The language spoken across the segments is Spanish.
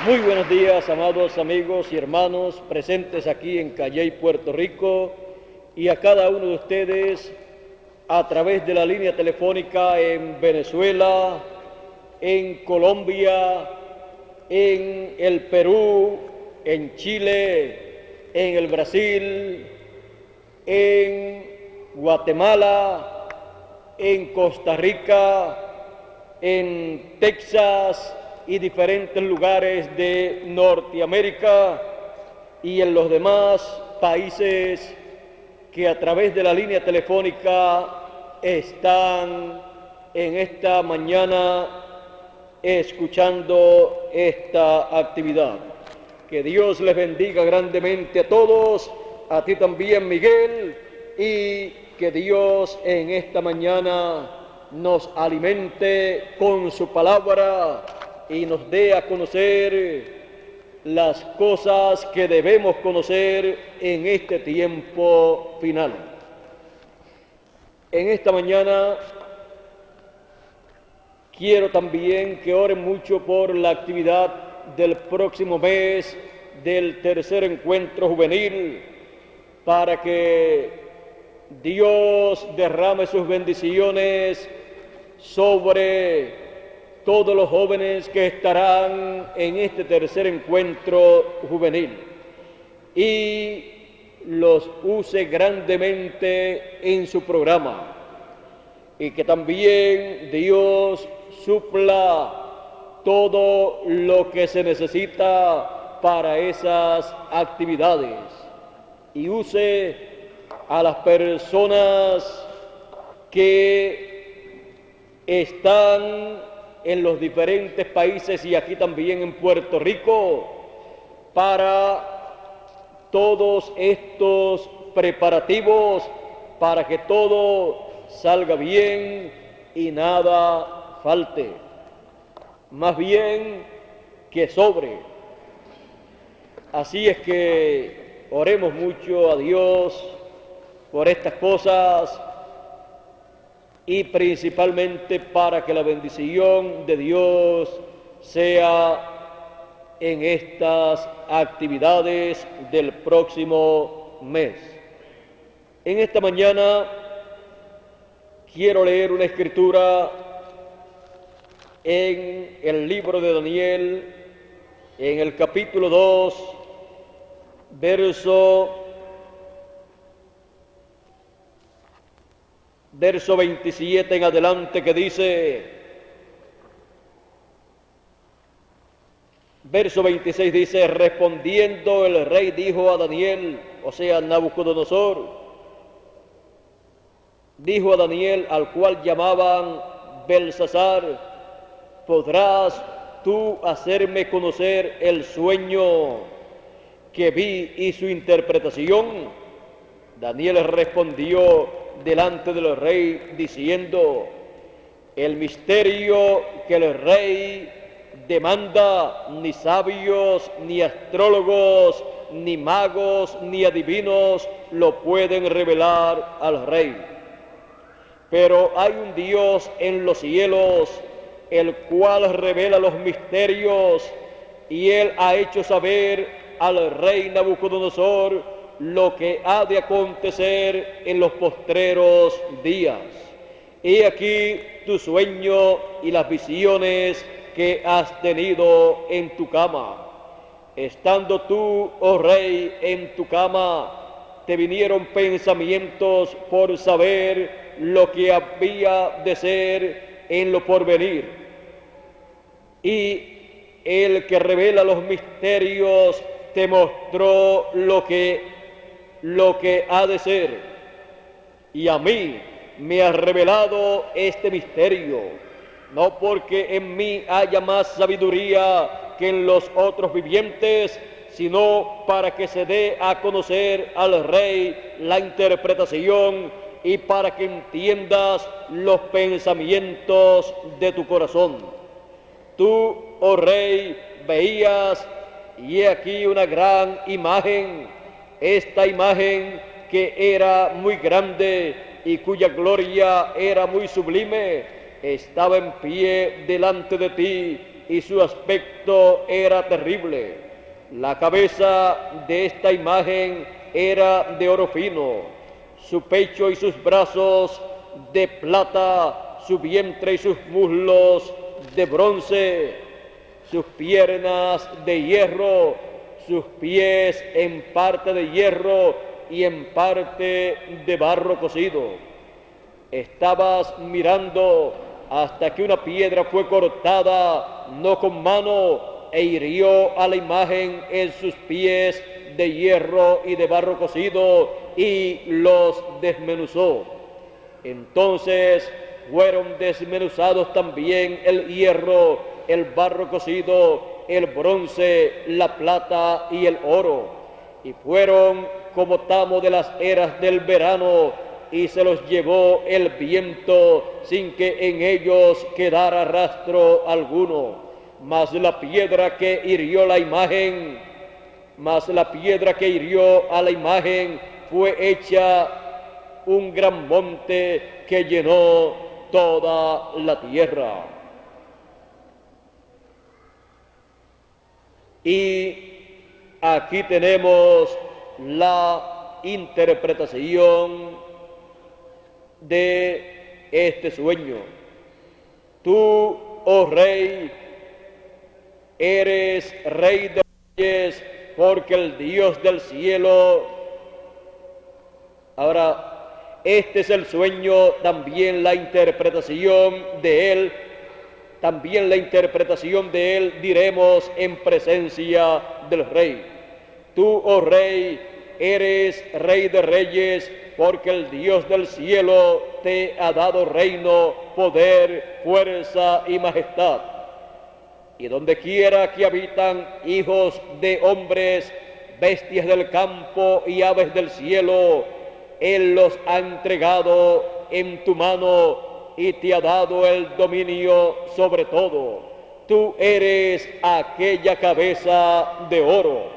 Muy buenos días, amados amigos y hermanos presentes aquí en Calley, Puerto Rico, y a cada uno de ustedes a través de la línea telefónica en Venezuela, en Colombia, en el Perú, en Chile, en el Brasil, en Guatemala, en Costa Rica, en Texas y diferentes lugares de Norteamérica y en los demás países que a través de la línea telefónica están en esta mañana escuchando esta actividad. Que Dios les bendiga grandemente a todos, a ti también, Miguel, y que Dios en esta mañana nos alimente con su palabra y nos dé a conocer las cosas que debemos conocer en este tiempo final. En esta mañana quiero también que oren mucho por la actividad del próximo mes del tercer encuentro juvenil, para que Dios derrame sus bendiciones sobre todos los jóvenes que estarán en este tercer encuentro juvenil y los use grandemente en su programa, y que también Dios supla todo lo que se necesita para esas actividades y use a las personas que están en los diferentes países y aquí también en Puerto Rico para todos estos preparativos, para que todo salga bien y nada falte, más bien que sobre. Así es que oremos mucho a Dios por estas cosas y principalmente para que la bendición de Dios sea en estas actividades del próximo mes. En esta mañana quiero leer una escritura en el libro de Daniel, en el capítulo 2, verso 27 en adelante, que dice, verso 26 dice: respondiendo el rey dijo a Daniel, o sea, Nabucodonosor, dijo a Daniel, al cual llamaban Belsasar: ¿podrás tú hacerme conocer el sueño que vi y su interpretación? Daniel respondió delante del rey diciendo: el misterio que el rey demanda, ni sabios, ni astrólogos, ni magos, ni adivinos lo pueden revelar al rey. Pero hay un Dios en los cielos, el cual revela los misterios, y él ha hecho saber al rey Nabucodonosor lo que ha de acontecer en los postreros días. He aquí tu sueño y las visiones que has tenido en tu cama. Estando tú, oh rey, en tu cama, te vinieron pensamientos por saber lo que había de ser en lo porvenir. Y el que revela los misterios te mostró lo que ha de ser, y a mí me ha revelado este misterio, no porque en mí haya más sabiduría que en los otros vivientes, sino para que se dé a conocer al rey la interpretación y para que entiendas los pensamientos de tu corazón. Tú, oh rey, veías, y he aquí una gran imagen. Esta imagen, que era muy grande y cuya gloria era muy sublime, estaba en pie delante de ti, y su aspecto era terrible. La cabeza de esta imagen era de oro fino, su pecho y sus brazos de plata, su vientre y sus muslos de bronce, sus piernas de hierro, sus pies en parte de hierro y en parte de barro cocido. Estabas mirando hasta que una piedra fue cortada, no con mano, e hirió a la imagen en sus pies de hierro y de barro cocido y los desmenuzó. Entonces fueron desmenuzados también el hierro, el barro cocido, el bronce, la plata y el oro, y fueron como tamo de las eras del verano, y se los llevó el viento sin que en ellos quedara rastro alguno. Mas la piedra que hirió a la imagen fue hecha un gran monte que llenó toda la tierra. Y aquí tenemos la interpretación de este sueño. Tú, oh rey, eres rey de reyes, porque el Dios del cielo... Ahora, este es el sueño, también la interpretación de él. También la interpretación de él diremos en presencia del rey. Tú, oh rey, eres rey de reyes, porque el Dios del cielo te ha dado reino, poder, fuerza y majestad. Y donde quiera que habitan hijos de hombres, bestias del campo y aves del cielo, Él los ha entregado en tu mano y te ha dado el dominio sobre todo. Tú eres aquella cabeza de oro.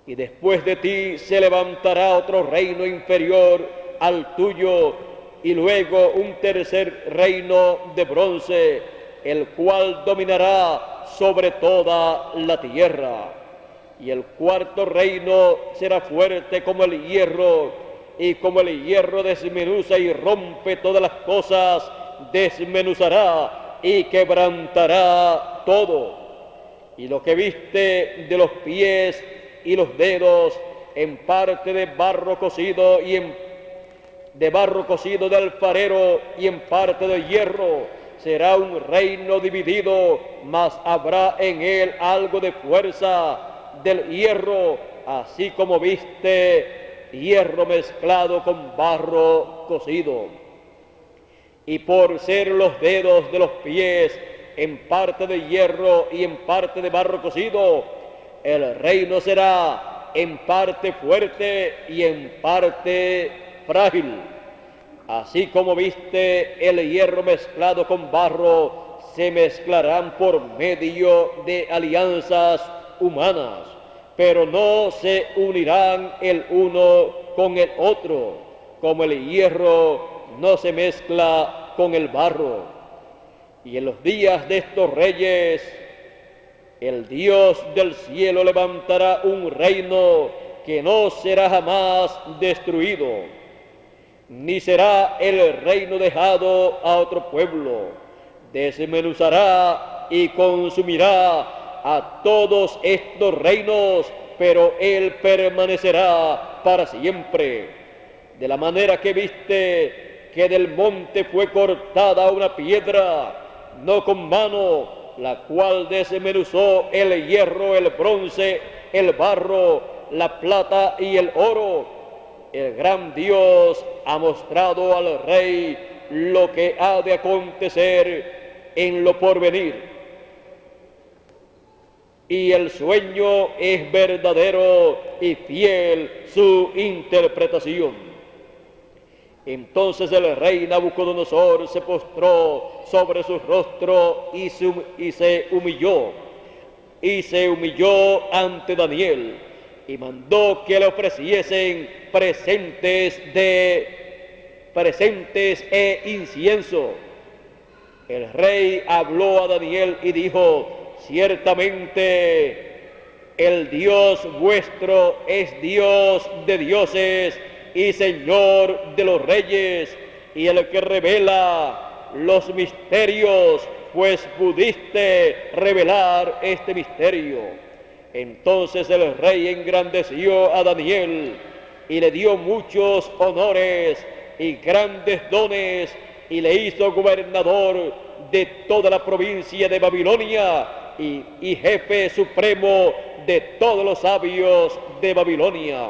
Y después de ti se levantará otro reino inferior al tuyo, y luego un tercer reino de bronce, el cual dominará sobre toda la tierra. Y el cuarto reino será fuerte como el hierro, y como el hierro desmenuza y rompe todas las cosas, desmenuzará y quebrantará todo. Y lo que viste de los pies y los dedos, en parte de barro cocido de barro cocido del alfarero y en parte de hierro, será un reino dividido, mas habrá en él algo de fuerza del hierro, así como viste hierro mezclado con barro cocido. Y por ser los dedos de los pies en parte de hierro y en parte de barro cocido, el reino será en parte fuerte y en parte frágil. Así como viste el hierro mezclado con barro, se mezclarán por medio de alianzas humanas, pero no se unirán el uno con el otro, como el hierro no se mezcla con el barro. Y en los días de estos reyes, el Dios del cielo levantará un reino que no será jamás destruido, ni será el reino dejado a otro pueblo. Desmenuzará y consumirá a todos estos reinos, pero él permanecerá para siempre. De la manera que viste que del monte fue cortada una piedra, no con mano, la cual desmenuzó el hierro, el bronce, el barro, la plata y el oro. El gran Dios ha mostrado al rey lo que ha de acontecer en lo porvenir. Y el sueño es verdadero y fiel su interpretación. Entonces el rey Nabucodonosor se postró sobre su rostro y se humilló ante Daniel, y mandó que le ofreciesen presentes e incienso. el rey habló a Daniel y dijo: ciertamente el Dios vuestro es Dios de dioses y Señor de los reyes, y el que revela los misterios, pues pudiste revelar este misterio. Entonces el rey engrandeció a Daniel y le dio muchos honores y grandes dones, y le hizo gobernador de toda la provincia de Babilonia y jefe supremo de todos los sabios de Babilonia.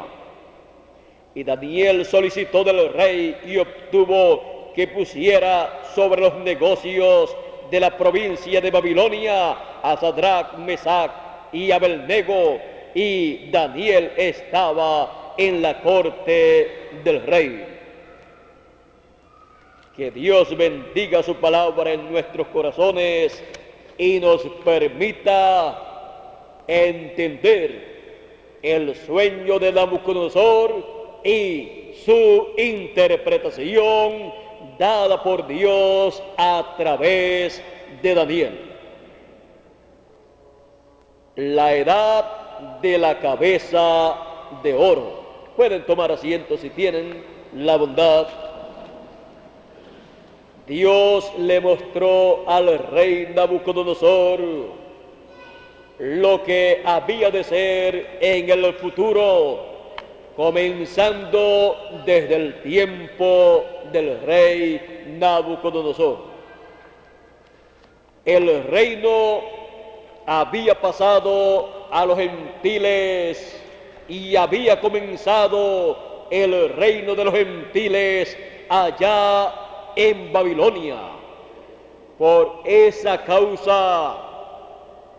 Y Daniel solicitó del rey y obtuvo que pusiera sobre los negocios de la provincia de Babilonia a Sadrach, Mesach y Abednego, y Daniel estaba en la corte del rey. Que Dios bendiga su palabra en nuestros corazones y nos permita entender el sueño de Nabucodonosor y su interpretación dada por Dios a través de Daniel. La edad de la cabeza de oro. Pueden tomar asiento si tienen la bondad. Dios le mostró al rey Nabucodonosor lo que había de ser en el futuro, comenzando desde el tiempo del rey Nabucodonosor. El reino había pasado a los gentiles y había comenzado el reino de los gentiles allá en Babilonia. Por esa causa,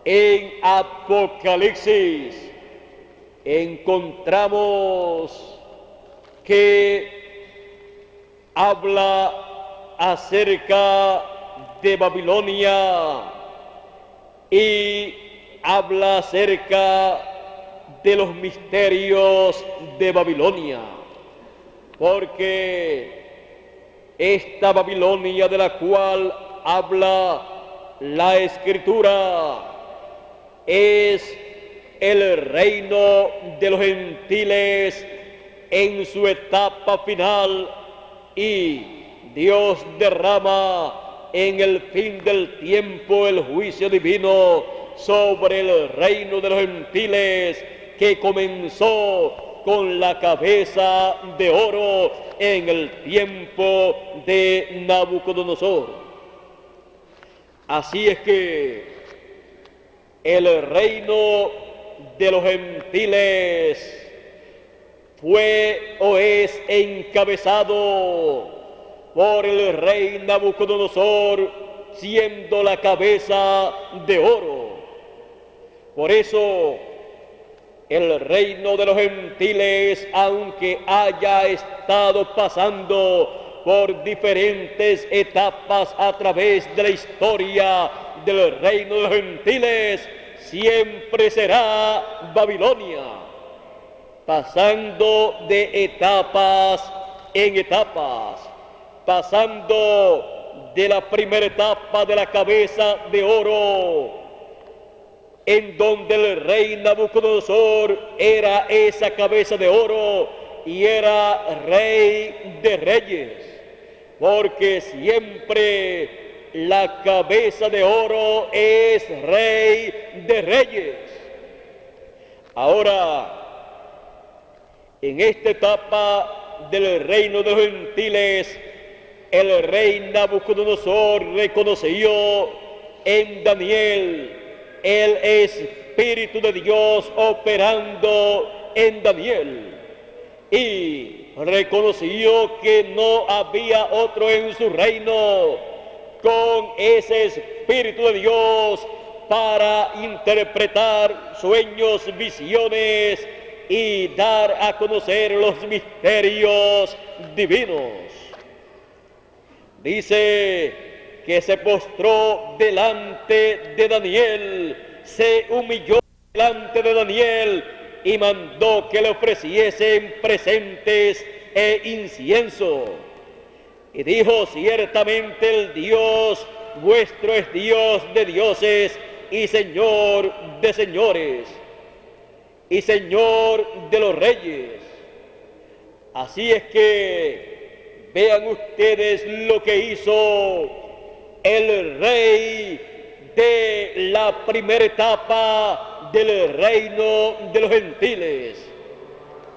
en Apocalipsis encontramos que habla acerca de Babilonia y habla acerca de los misterios de Babilonia, porque esta Babilonia de la cual habla la Escritura es el reino de los gentiles en su etapa final, y Dios derrama en el fin del tiempo el juicio divino sobre el reino de los gentiles, que comenzó con la cabeza de oro en el tiempo de Nabucodonosor. Así es que el reino de los gentiles fue o es encabezado por el rey Nabucodonosor, siendo la cabeza de oro. Por eso el reino de los gentiles, aunque haya estado pasando por diferentes etapas a través de la historia del reino de los gentiles, siempre será Babilonia, pasando de etapas en etapas, pasando de la primera etapa de la cabeza de oro, en donde el rey Nabucodonosor era esa cabeza de oro y era rey de reyes, porque siempre la cabeza de oro es rey de reyes. Ahora, en esta etapa del reino de los gentiles, el rey Nabucodonosor reconoció en Daniel el Espíritu de Dios operando en Daniel, y reconoció que no había otro en su reino con ese Espíritu de Dios para interpretar sueños, visiones y dar a conocer los misterios divinos. Dice que se postró delante de Daniel, se humilló delante de Daniel y mandó que le ofreciesen presentes e incienso. Y dijo: ciertamente el Dios vuestro es Dios de dioses y Señor de señores y Señor de los reyes. Así es que vean ustedes lo que hizo el rey de la primera etapa del reino de los gentiles.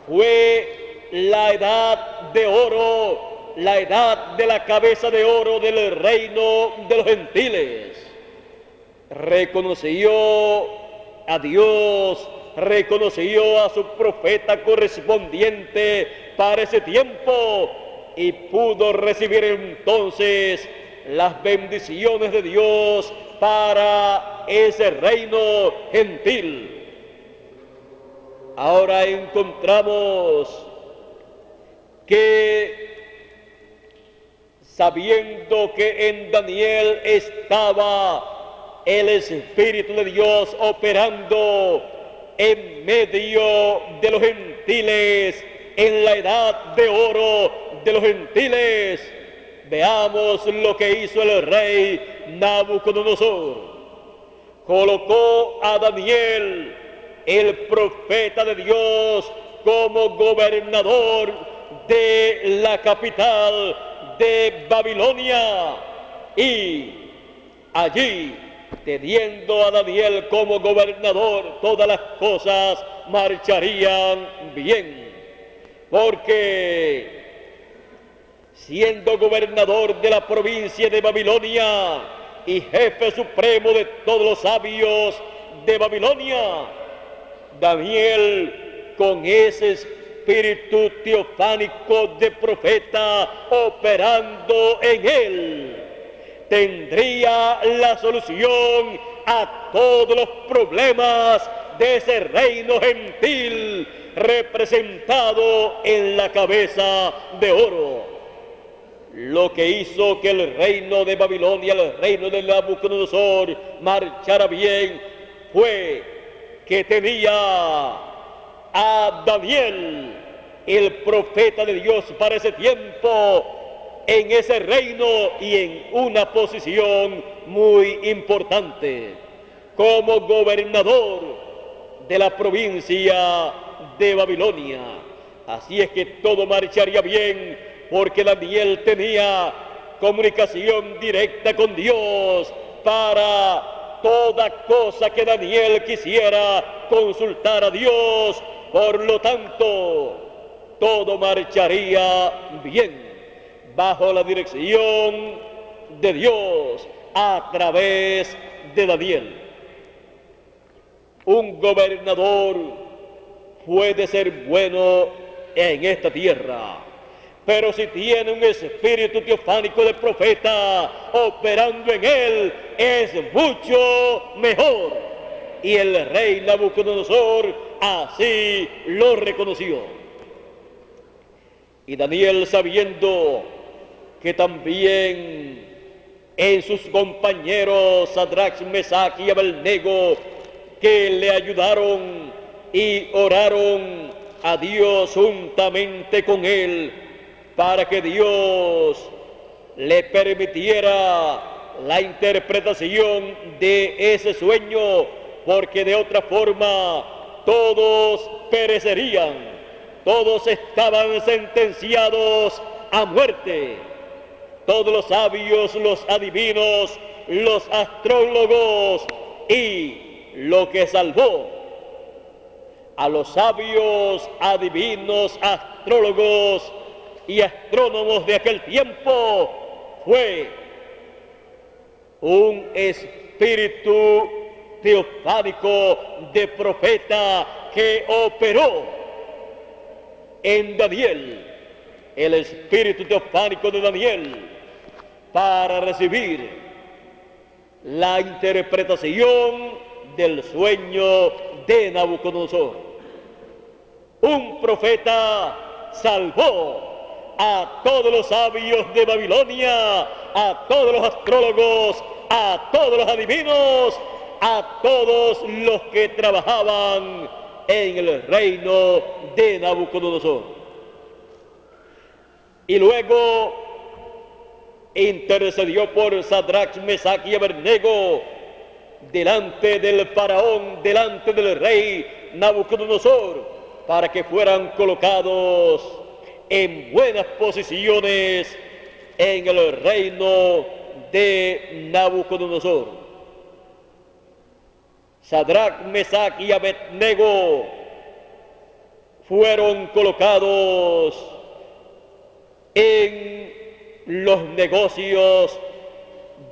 Fue la edad de oro, la edad de la cabeza de oro del reino de los gentiles. Reconoció a Dios, reconoció a su profeta correspondiente para ese tiempo y pudo recibir entonces las bendiciones de Dios para ese reino gentil. Ahora encontramos que, sabiendo que en Daniel estaba el Espíritu de Dios operando en medio de los gentiles, en la edad de oro de los gentiles, veamos lo que hizo el rey Nabucodonosor. Colocó a Daniel, el profeta de Dios, como gobernador de la capital de Babilonia, y allí, teniendo a Daniel como gobernador, todas las cosas marcharían bien, porque siendo gobernador de la provincia de Babilonia y jefe supremo de todos los sabios de Babilonia, Daniel, con ese espíritu teofánico de profeta operando en él, tendría la solución a todos los problemas de ese reino gentil representado en la cabeza de oro. Lo que hizo que el reino de Babilonia, el reino de Nabucodonosor, marchara bien fue que tenía a Daniel, el profeta de Dios para ese tiempo, en ese reino y en una posición muy importante, como gobernador de la provincia de Babilonia. Así es que todo marcharía bien, porque Daniel tenía comunicación directa con Dios para toda cosa que Daniel quisiera consultar a Dios. Por lo tanto, todo marcharía bien bajo la dirección de Dios a través de Daniel. Un gobernador puede ser bueno en esta tierra, pero si tiene un espíritu teofánico de profeta operando en él, es mucho mejor. Y el rey Nabucodonosor así lo reconoció. Y Daniel, sabiendo que también en sus compañeros Sadrach, Mesach y Abednego, que le ayudaron y oraron a Dios juntamente con él, para que Dios le permitiera la interpretación de ese sueño, porque de otra forma todos perecerían, todos estaban sentenciados a muerte. Todos los sabios, los adivinos, los astrólogos, y lo que salvó a los sabios, adivinos, astrólogos y astrónomos de aquel tiempo fue un espíritu teofánico de profeta que operó en Daniel, el espíritu teofánico de Daniel, para recibir la interpretación del sueño de Nabucodonosor. Un profeta salvó a todos los sabios de Babilonia, a todos los astrólogos, a todos los adivinos, a todos los que trabajaban en el reino de Nabucodonosor. Y luego intercedió por Sadrach, Mesach y Abednego delante del faraón, delante del rey Nabucodonosor, para que fueran colocados en buenas posiciones en el reino de Nabucodonosor. Sadrach, Mesach y Abednego fueron colocados en los negocios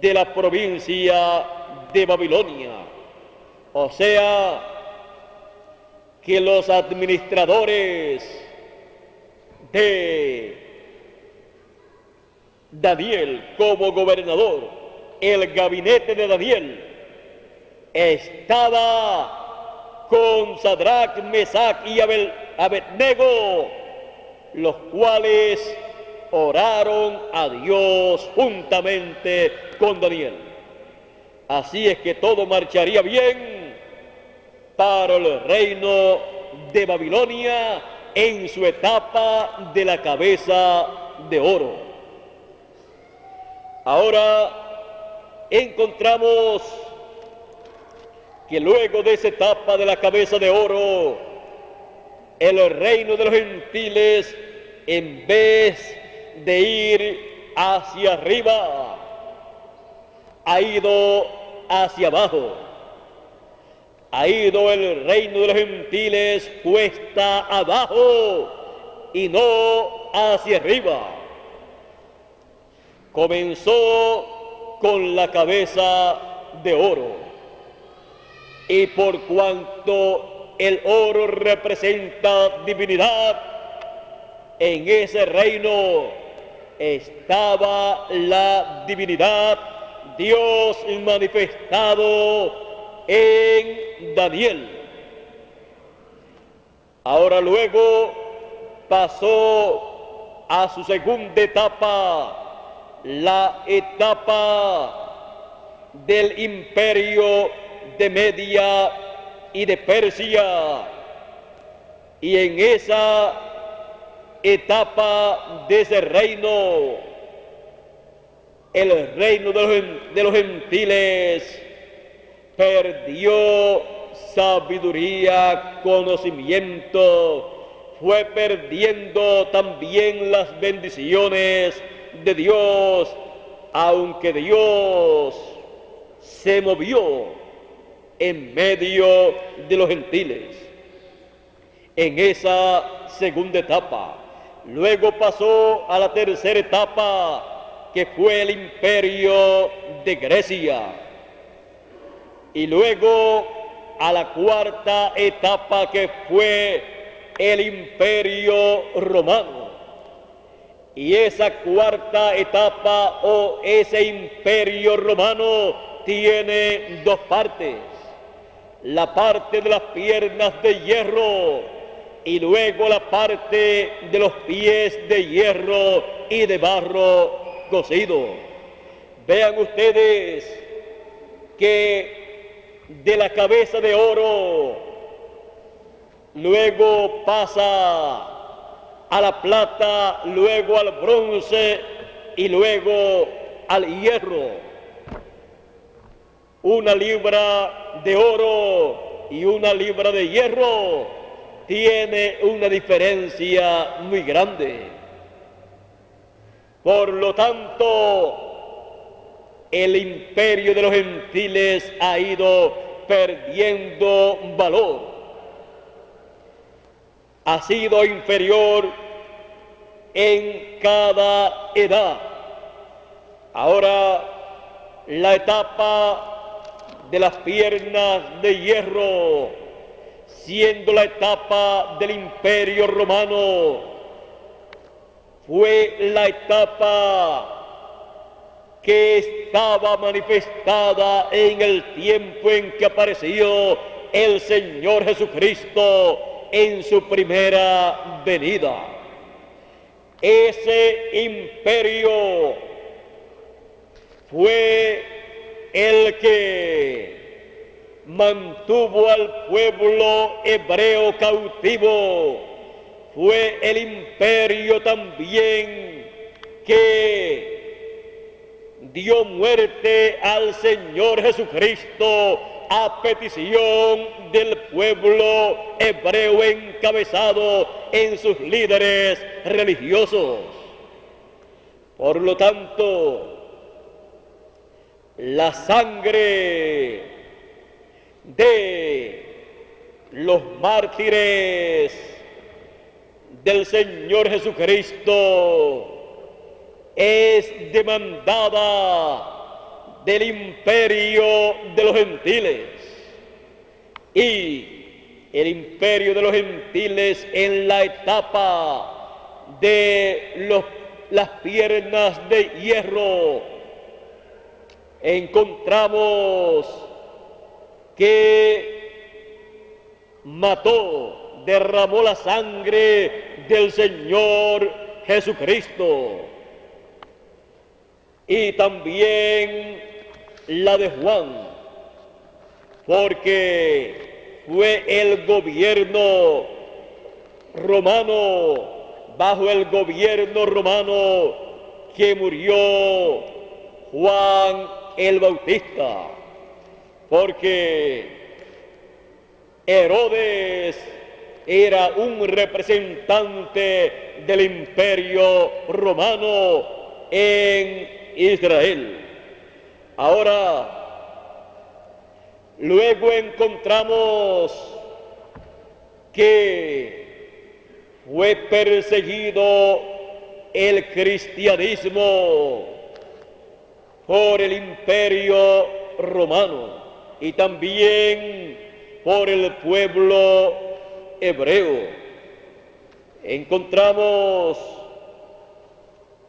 de la provincia de Babilonia. O sea, que los administradores de Daniel como gobernador, el gabinete de Daniel, estaba con Sadrach, Mesach y Abednego, los cuales oraron a Dios juntamente con Daniel. Así es que todo marcharía bien para el reino de Babilonia en su etapa de la cabeza de oro. Ahora encontramos que luego de esa etapa de la cabeza de oro, el reino de los gentiles, en vez de ir hacia arriba, ha ido hacia abajo. Ha ido el reino de los gentiles cuesta abajo y no hacia arriba. Comenzó con la cabeza de oro, y por cuanto el oro representa divinidad, en ese reino estaba la divinidad, Dios manifestado en Daniel. Ahora luego pasó a su segunda etapa, la etapa del imperio de Media y de Persia, y en esa etapa de ese reino, el reino de los gentiles perdió sabiduría, conocimiento, fue perdiendo también las bendiciones de Dios, aunque Dios se movió en medio de los gentiles en esa segunda etapa. Luego pasó a la tercera etapa, que fue el imperio de Grecia, y luego a la cuarta etapa, que fue el imperio romano. Y esa cuarta etapa o ese imperio romano tiene dos partes: la parte de las piernas de hierro y luego la parte de los pies de hierro y de barro cocido. Vean ustedes que de la cabeza de oro luego pasa a la plata, luego al bronce y luego al hierro. Una libra de oro y una libra de hierro tiene una diferencia muy grande. Por lo tanto, el imperio de los gentiles ha ido perdiendo valor. Ha sido inferior en cada edad. Ahora, la etapa de las piernas de hierro, siendo la etapa del imperio romano, fue la etapa que estaba manifestada en el tiempo en que apareció el Señor Jesucristo en su primera venida. Ese imperio fue el que mantuvo al pueblo hebreo cautivo. Fue el imperio también que dio muerte al Señor Jesucristo a petición del pueblo hebreo encabezado en sus líderes religiosos. Por lo tanto, la sangre de los mártires del Señor Jesucristo es demandada del imperio de los gentiles, y el imperio de los gentiles en la etapa de las piernas de hierro encontramos que mató, derramó la sangre del Señor Jesucristo, y también la de Juan, porque fue el gobierno romano, bajo el gobierno romano, que murió Juan el Bautista, porque Herodes era un representante del imperio romano en Israel. Ahora, luego encontramos que fue perseguido el cristianismo por el imperio romano y también por el pueblo hebreo. Encontramos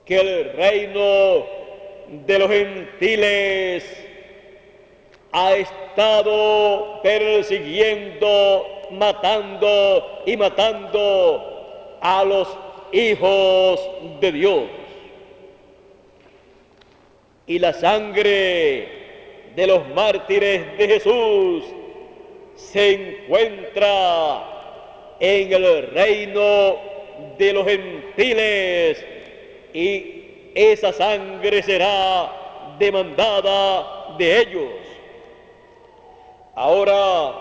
que el reino de los gentiles ha estado persiguiendo, matando y matando a los hijos de Dios. Y la sangre de los mártires de Jesús se encuentra en el reino de los gentiles, y esa sangre será demandada de ellos. Ahora,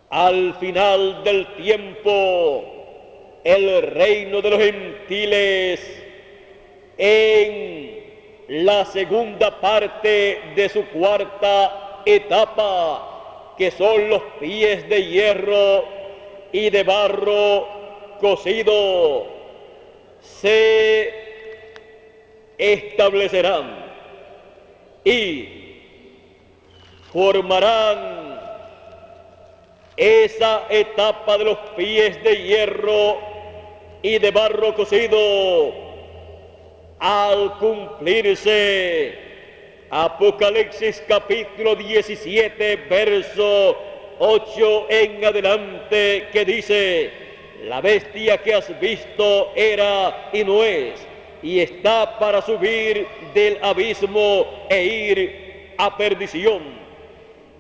al final del tiempo, el reino de los gentiles, en la segunda parte de su cuarta etapa, que son los pies de hierro y de barro cocido, se establecerán y formarán esa etapa de los pies de hierro y de barro cocido al cumplirse Apocalipsis capítulo 17 verso 8 en adelante, que dice: la bestia que has visto era y no es, y está para subir del abismo e ir a perdición.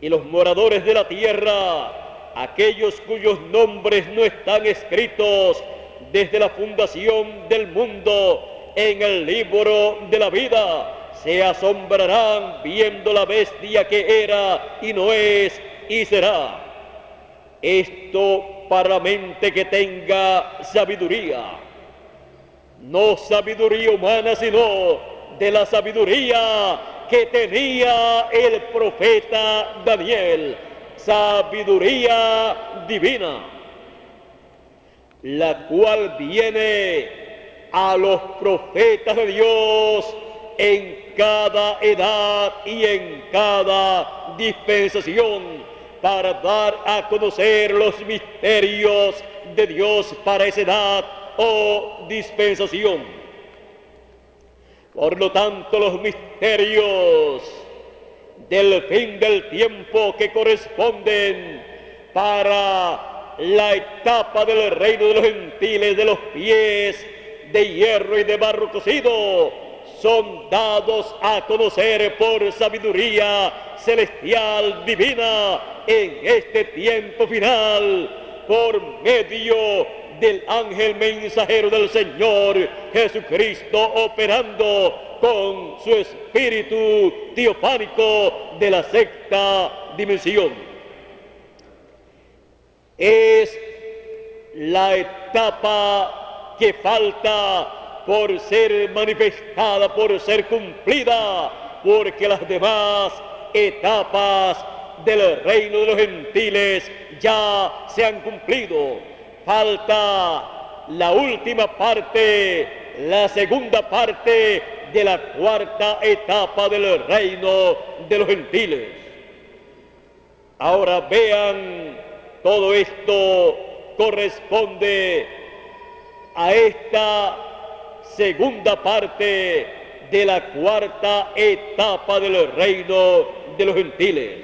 Y los moradores de la tierra, aquellos cuyos nombres no están escritos desde la fundación del mundo en el libro de la vida, se asombrarán viendo la bestia que era y no es y será. Esto para la mente que tenga sabiduría, no sabiduría humana, sino de la sabiduría que tenía el profeta Daniel, sabiduría divina, la cual viene a los profetas de Dios en cada edad y en cada dispensación, para dar a conocer los misterios de Dios para esa edad o dispensación. Por lo tanto, los misterios del fin del tiempo que corresponden para la etapa del reino de los gentiles de los pies de hierro y de barro cocido son dados a conocer por sabiduría celestial divina en este tiempo final, por medio del ángel mensajero del Señor Jesucristo, operando con su espíritu teofánico de la sexta dimensión. Es la etapa que falta por ser manifestada, por ser cumplida, porque las demás etapas del reino de los gentiles ya se han cumplido. Falta la última parte, la segunda parte de la cuarta etapa del reino de los gentiles. Ahora vean, todo esto corresponde a esta segunda parte de la cuarta etapa del reino de los gentiles.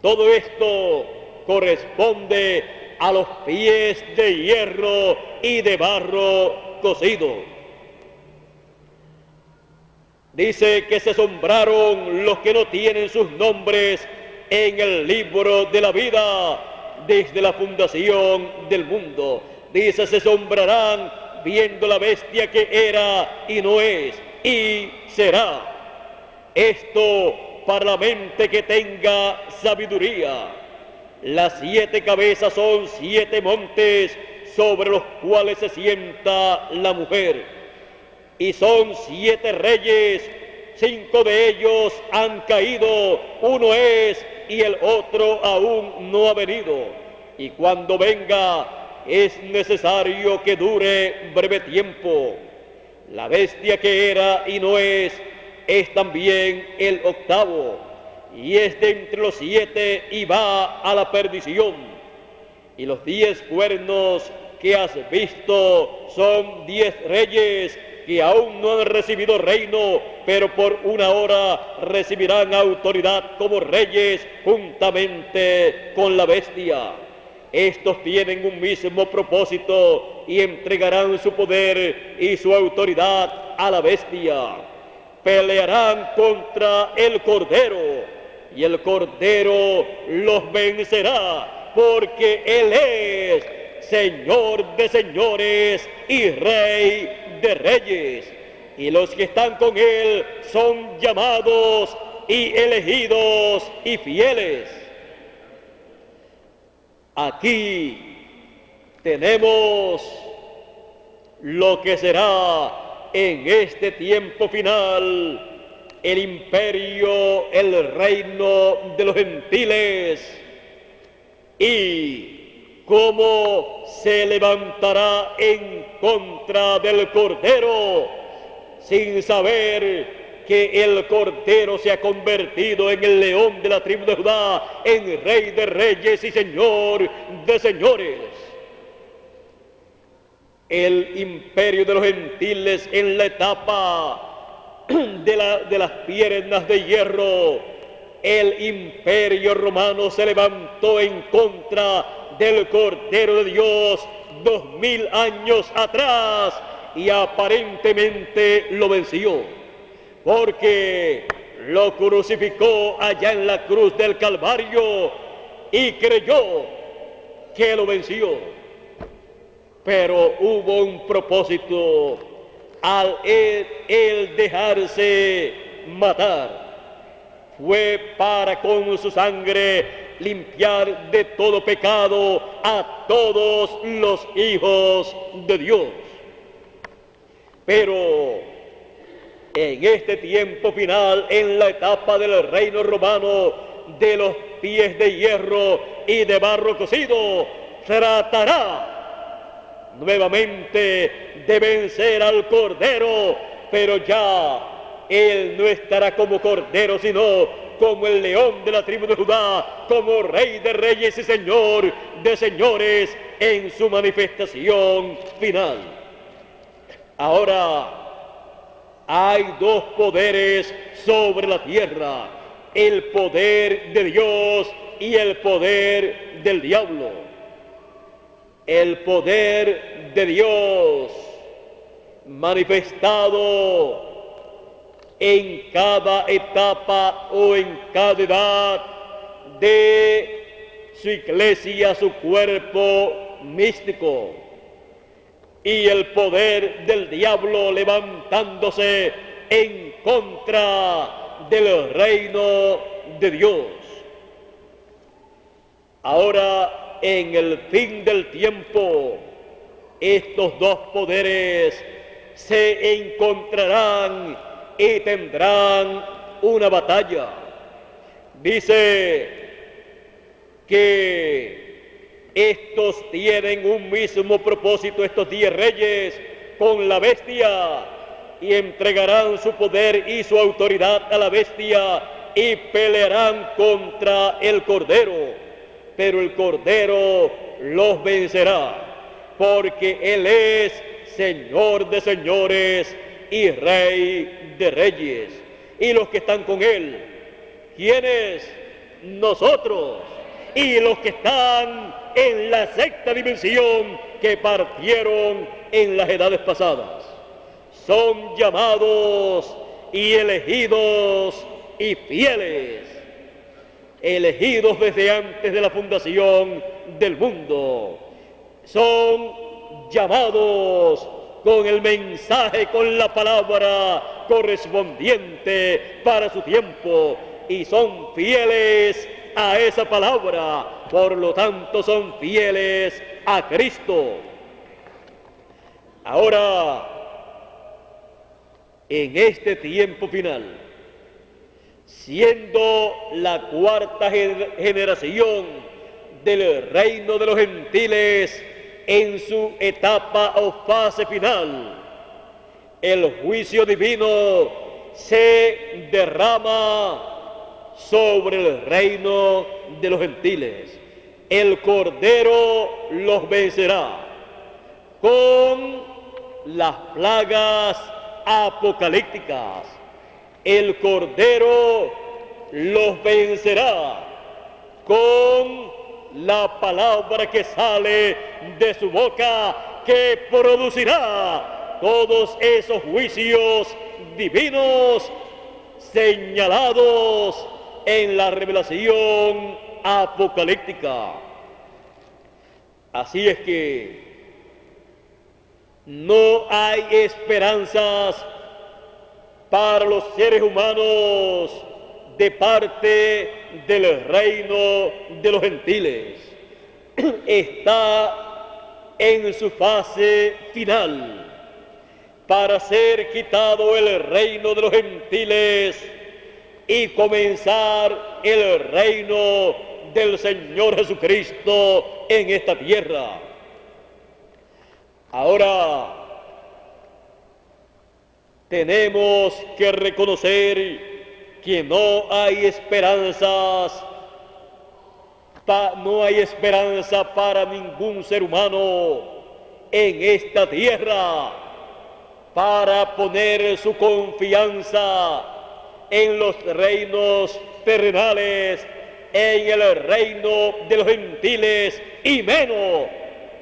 Todo esto corresponde a los pies de hierro y de barro cocido. Dice que se asombraron los que no tienen sus nombres en el libro de la vida desde la fundación del mundo. Dice, se asombrarán viendo la bestia que era y no es y será. Esto para la mente que tenga sabiduría. Las 7 cabezas son 7 montes sobre los cuales se sienta la mujer. Y son 7 reyes, 5 de ellos han caído, uno es y el otro aún no ha venido. Y cuando venga es necesario que dure breve tiempo. La bestia que era y no es también el octavo, y es de entre los 7 y va a la perdición. Y los 10 cuernos que has visto son 10 reyes que aún no han recibido reino, pero por una hora recibirán autoridad como reyes juntamente con la bestia. Estos tienen un mismo propósito y entregarán su poder y su autoridad a la bestia. Pelearán contra el Cordero, y el Cordero los vencerá, porque Él es Señor de señores y Rey de reyes. Y los que están con Él son llamados y elegidos y fieles. Aquí tenemos lo que será en este tiempo final el imperio, el reino de los gentiles, y cómo se levantará en contra del Cordero, sin saber que el Cordero se ha convertido en el león de la tribu de Judá, en Rey de reyes y Señor de señores. El imperio de los gentiles en la etapa de las piernas de hierro, el imperio romano se levantó en contra del Cordero de Dios 2000 años atrás y aparentemente lo venció, porque lo crucificó allá en la cruz del Calvario y creyó que lo venció. Pero hubo un propósito al él dejarse matar. Fue para con su sangre limpiar de todo pecado a todos los hijos de Dios. Pero en este tiempo final, en la etapa del reino romano de los pies de hierro y de barro cocido, tratará nuevamente de vencer al Cordero, pero ya él no estará como Cordero, sino como el león de la tribu de Judá, como Rey de reyes y Señor de señores en su manifestación final. Ahora hay 2 poderes sobre la tierra: el poder de Dios y el poder del diablo. El poder de Dios manifestado en cada etapa o en cada edad de su iglesia, su cuerpo, místico y el poder del diablo levantándose en contra del reino de Dios. Ahora, en el fin del tiempo, estos dos poderes se encontrarán y tendrán una batalla. Dice que estos tienen un mismo propósito, estos 10 reyes, con la bestia, y entregarán su poder y su autoridad a la bestia y pelearán contra el Cordero, pero el Cordero los vencerá, porque Él es Señor de señores y Rey de reyes. Y los que están con Él, ¿quiénes? Nosotros. Y los que están en la sexta dimensión, que partieron en las edades pasadas, son llamados y elegidos y fieles, elegidos desde antes de la fundación del mundo. Son llamados con el mensaje, con la palabra correspondiente para su tiempo, y son fieles a esa palabra, por lo tanto son fieles a Cristo. Ahora, en este tiempo final, siendo la cuarta generación del reino de los gentiles en su etapa o fase final, el juicio divino se derrama sobre el reino de los gentiles. El Cordero los vencerá con las plagas apocalípticas. El Cordero los vencerá con la palabra que sale de su boca, que producirá todos esos juicios divinos señalados en la revelación apocalíptica. Así es que no hay esperanzas para los seres humanos de parte del reino de los gentiles. Está en su fase final para ser quitado el reino de los gentiles y comenzar el reino del Señor Jesucristo en esta tierra. Ahora, tenemos que reconocer que no hay esperanzas, no hay esperanza para ningún ser humano en esta tierra para poner su confianza en los reinos terrenales, en el reino de los gentiles, y menos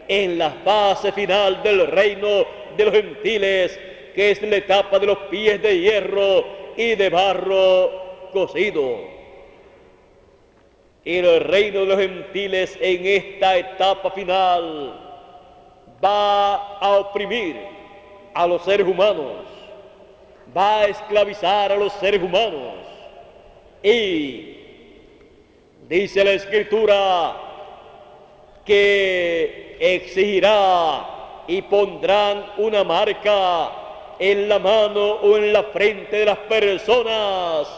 en la fase final del reino de los gentiles, que es la etapa de los pies de hierro y de barro cocido. El reino de los gentiles en esta etapa final va a oprimir a los seres humanos, va a esclavizar a los seres humanos, y dice la Escritura que exigirá y pondrán una marca en la mano o en la frente de las personas,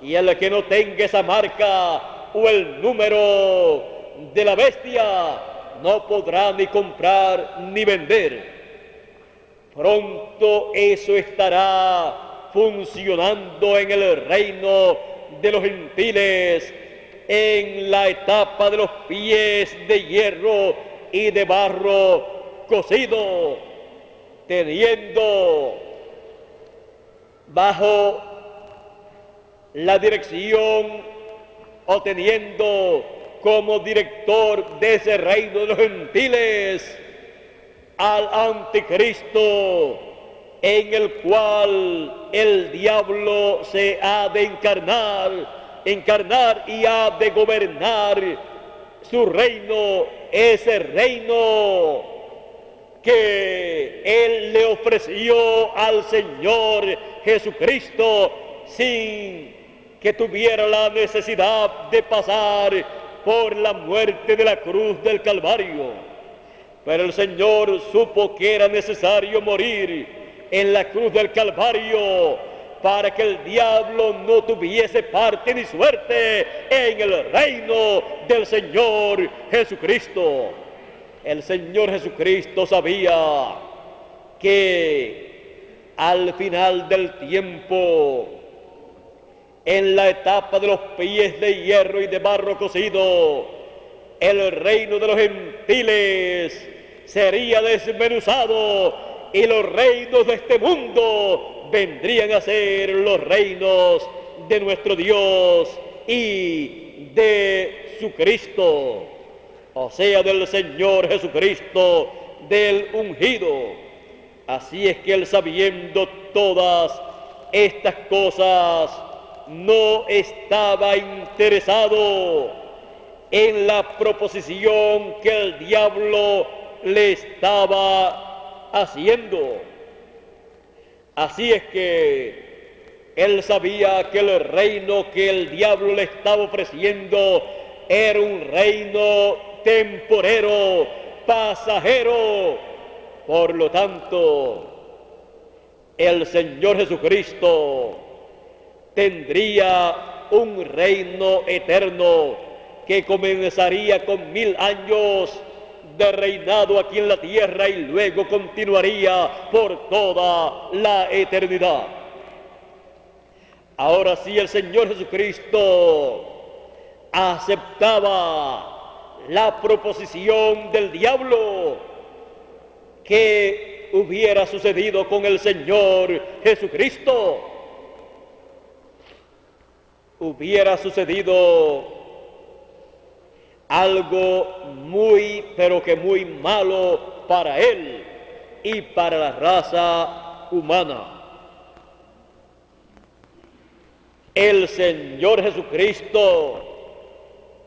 y el que no tenga esa marca o el número de la bestia no podrá ni comprar ni vender. Pronto eso estará funcionando en el reino de los gentiles, en la etapa de los pies de hierro y de barro cocido, teniendo bajo la dirección o teniendo como director de ese reino de los gentiles al anticristo, en el cual el diablo se ha de encarnar y ha de gobernar su reino ese reino que Él le ofreció al Señor Jesucristo sin que tuviera la necesidad de pasar por la muerte de la cruz del Calvario. Pero el Señor supo que era necesario morir en la cruz del Calvario para que el diablo no tuviese parte ni suerte en el reino del Señor Jesucristo. El Señor Jesucristo sabía que al final del tiempo, en la etapa de los pies de hierro y de barro cocido, el reino de los gentiles sería desmenuzado y los reinos de este mundo vendrían a ser los reinos de nuestro Dios y de su Cristo, o sea, del Señor Jesucristo, del ungido. Así es que Él, sabiendo todas estas cosas, no estaba interesado en la proposición que el diablo le estaba haciendo. Así es que Él sabía que el reino que el diablo le estaba ofreciendo era un reino temporero, pasajero. Por lo tanto, el Señor Jesucristo tendría un reino eterno que comenzaría con 1000 años de reinado aquí en la tierra y luego continuaría por toda la eternidad. Ahora sí, el Señor Jesucristo aceptaba la proposición del diablo. ¿Qué hubiera sucedido con el Señor Jesucristo? Hubiera sucedido algo muy, pero que muy malo para Él y para la raza humana. El Señor Jesucristo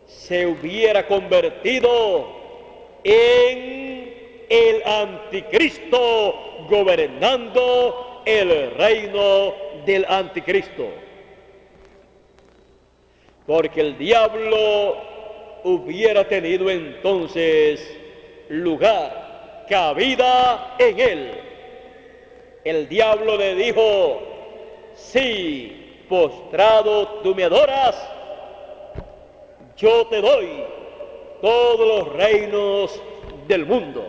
se hubiera convertido en el anticristo, gobernando el reino del anticristo. Porque el diablo hubiera tenido entonces lugar, cabida en él. El diablo le dijo: si postrado tú me adoras, yo te doy todos los reinos del mundo.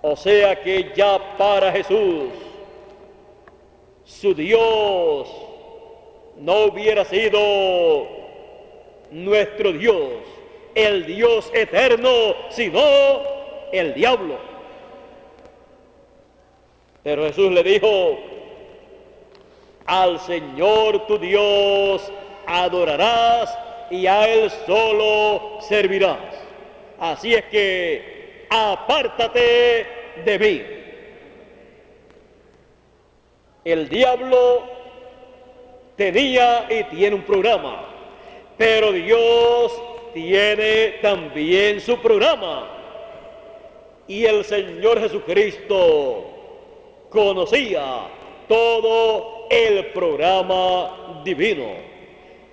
O sea que ya para Jesús, su Dios no hubiera sido nuestro Dios, el Dios eterno, sino el diablo. Pero Jesús le dijo: al Señor tu Dios adorarás y a Él solo servirás. Así es que apártate de mí. El diablo tenía y tiene un programa, pero Dios tiene también su programa. Y el Señor Jesucristo conocía todo el programa divino.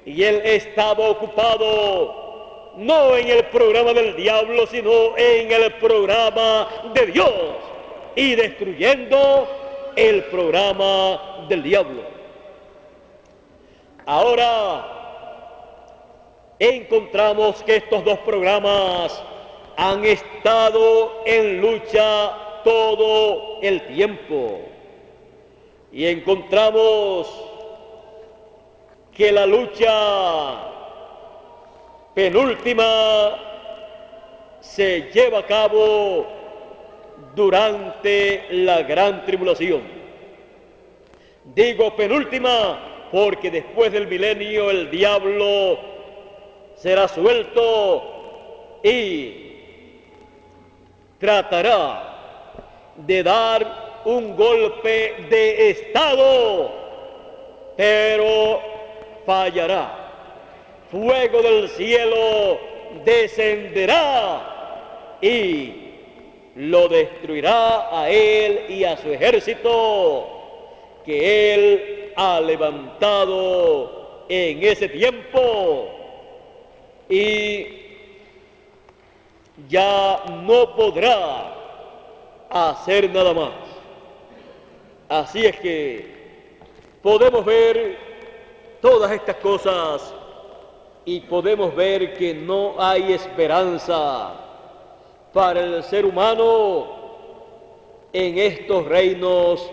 Y Él estaba ocupado no en el programa del diablo, sino en el programa de Dios, y destruyendo el programa del diablo. Ahora encontramos que estos dos programas han estado en lucha todo el tiempo. Y encontramos que la lucha penúltima se lleva a cabo durante la gran tribulación. Digo penúltima porque después del milenio el diablo será suelto y tratará de dar un golpe de estado, pero fallará. Fuego del cielo descenderá y lo destruirá a él y a su ejército que él ha levantado en ese tiempo, y ya no podrá hacer nada más. Así es que podemos ver todas estas cosas y podemos ver que no hay esperanza para el ser humano en estos reinos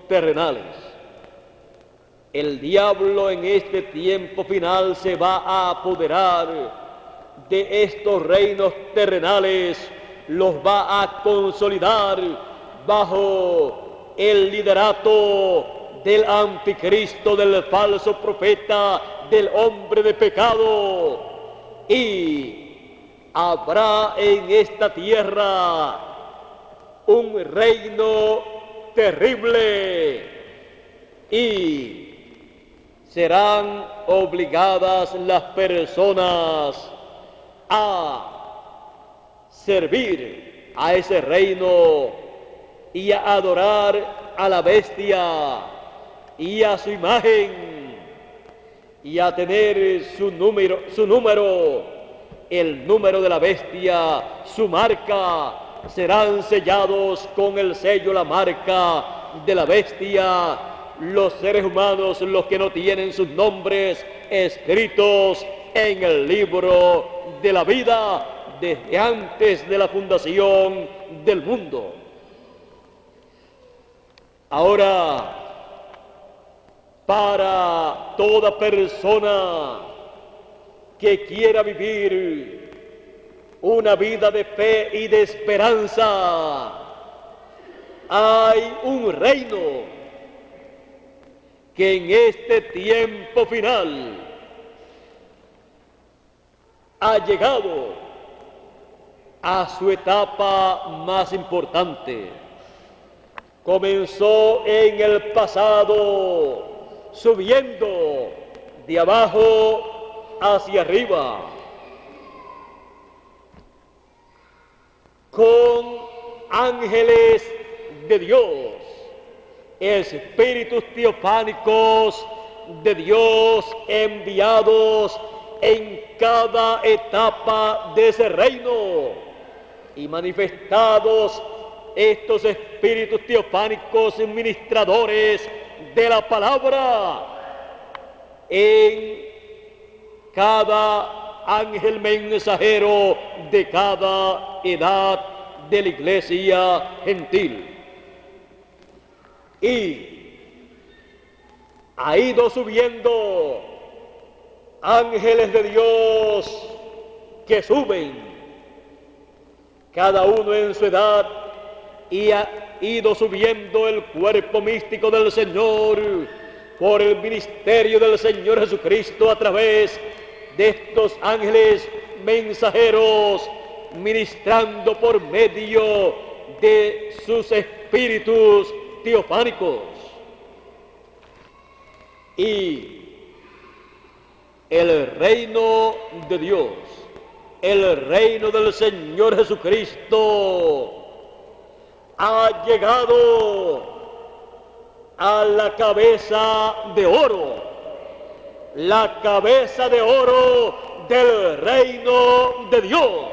terrenales. El diablo en este tiempo final se va a apoderar de estos reinos terrenales, los va a consolidar bajo el liderato del anticristo, del falso profeta, del hombre de pecado, y habrá en esta tierra un reino terrible y serán obligadas las personas a servir a ese reino y a adorar a la bestia y a su imagen y a tener su número, el número de la bestia, su marca. Serán sellados con el sello, la marca de la bestia, los seres humanos, los que no tienen sus nombres escritos en el libro de la vida desde antes de la fundación del mundo. Ahora, para toda persona que quiera vivir una vida de fe y de esperanza, hay un reino que en este tiempo final ha llegado a su etapa más importante. Comenzó en el pasado, subiendo de abajo hacia arriba, con ángeles de Dios, espíritus teofánicos de Dios enviados en cada etapa de ese reino, y manifestados estos espíritus teofánicos ministradores de la palabra en cada ángel mensajero de cada edad de la iglesia gentil. Y ha ido subiendo ángeles de Dios que suben, cada uno en su edad, y ha ido subiendo el cuerpo místico del Señor por el ministerio del Señor Jesucristo a través de estos ángeles mensajeros, ministrando por medio de sus espíritus teofánicos. Y el reino de Dios, el reino del Señor Jesucristo, ha llegado a la cabeza de oro, la cabeza de oro del reino de Dios,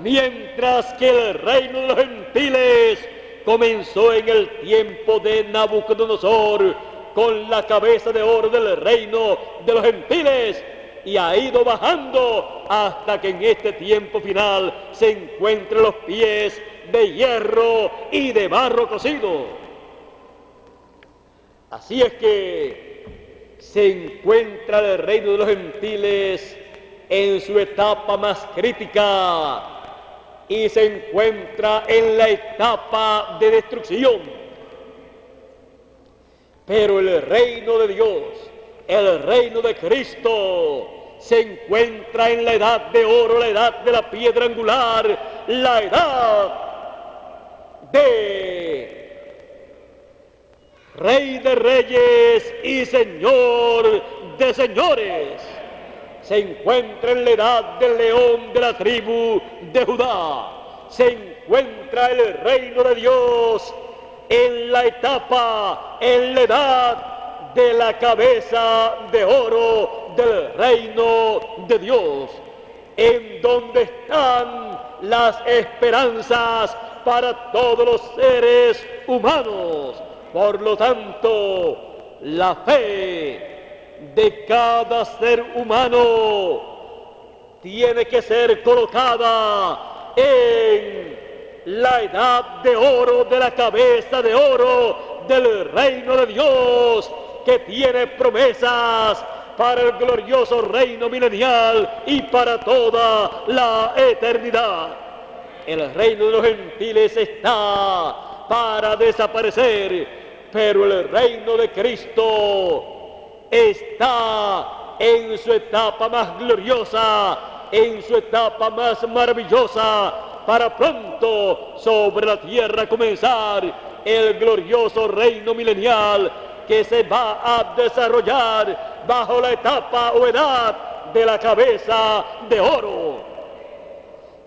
mientras que el reino de los gentiles comenzó en el tiempo de Nabucodonosor con la cabeza de oro del reino de los gentiles, y ha ido bajando hasta que en este tiempo final se encuentran los pies de hierro y de barro cocido. Así es que se encuentra el reino de los gentiles en su etapa más crítica y se encuentra en la etapa de destrucción. Pero el reino de Dios, el reino de Cristo, se encuentra en la edad de oro, la edad de la piedra angular, la edad de Rey de reyes y Señor de señores. se encuentra en la edad del león de la tribu de Judá. Se encuentra el reino de Dios en la etapa, en la edad de la cabeza de oro del reino de Dios, en donde están las esperanzas para todos los seres humanos. Por lo tanto, la fe de cada ser humano tiene que ser colocada en la edad de oro de la cabeza de oro del reino de Dios, que tiene promesas para el glorioso reino milenial y para toda la eternidad. El reino de los gentiles está para desaparecer, pero el reino de Cristo está en su etapa más gloriosa, en su etapa más maravillosa, para pronto sobre la tierra comenzar el glorioso reino milenial que se va a desarrollar bajo la etapa o edad de la cabeza de oro.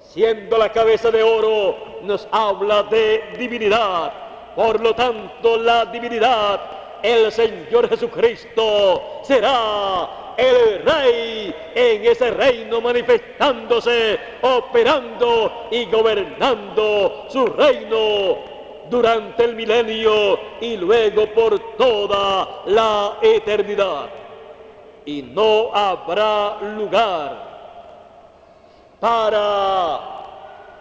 Siendo la cabeza de oro, nos habla de divinidad. Por lo tanto, la divinidad, el Señor Jesucristo, será el Rey en ese reino, manifestándose, operando y gobernando su reino durante el milenio y luego por toda la eternidad. Y no habrá lugar para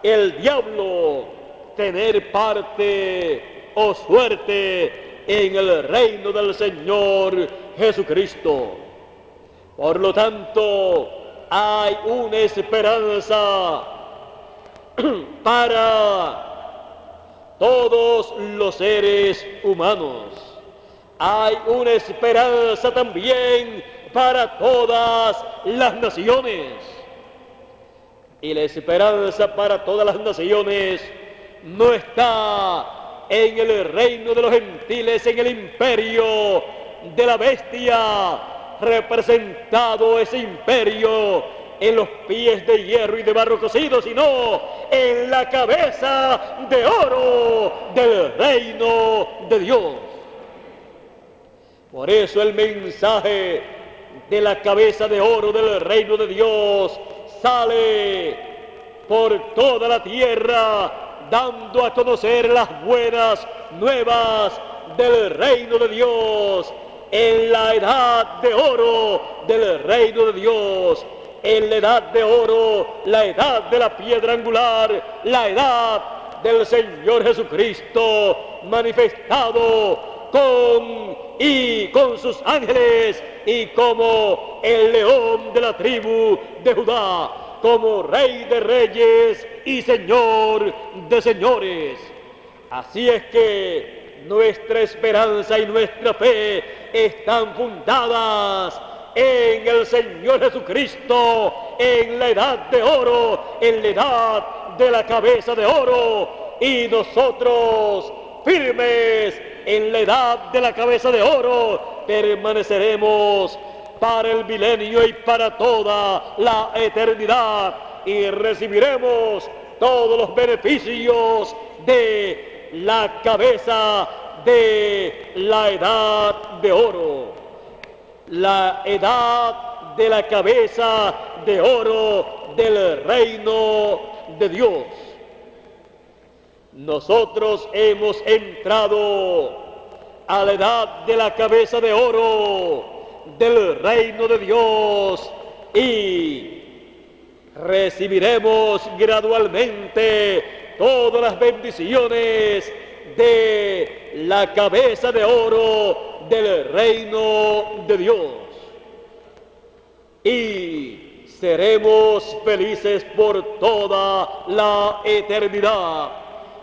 el diablo tener parte o suerte en el reino del Señor Jesucristo. Por lo tanto, hay una esperanza para todos los seres humanos. Hay una esperanza también para todas las naciones. Y la esperanza para todas las naciones no está en el reino de los gentiles, en el imperio de la bestia, representado ese imperio en los pies de hierro y de barro cocido, sino en la cabeza de oro del reino de Dios. Por eso el mensaje de la cabeza de oro del reino de Dios sale por toda la tierra, dando a conocer las buenas nuevas del reino de Dios, en la edad de oro del reino de Dios, en la edad de oro, la edad de la piedra angular, la edad del Señor Jesucristo manifestado con sus ángeles y como el león de la tribu de Judá, como Rey de reyes y Señor de señores. Así es que nuestra esperanza y nuestra fe están fundadas en el Señor Jesucristo, en la edad de oro, en la edad de la cabeza de oro, y nosotros, firmes en la edad de la cabeza de oro, permaneceremos para el milenio y para toda la eternidad, y recibiremos todos los beneficios de la cabeza de la edad de oro. La edad de la cabeza de oro del reino de Dios. Nosotros hemos entrado a la edad de la cabeza de oro del reino de Dios y recibiremos gradualmente todas las bendiciones de la cabeza de oro del reino de Dios. Y seremos felices por toda la eternidad.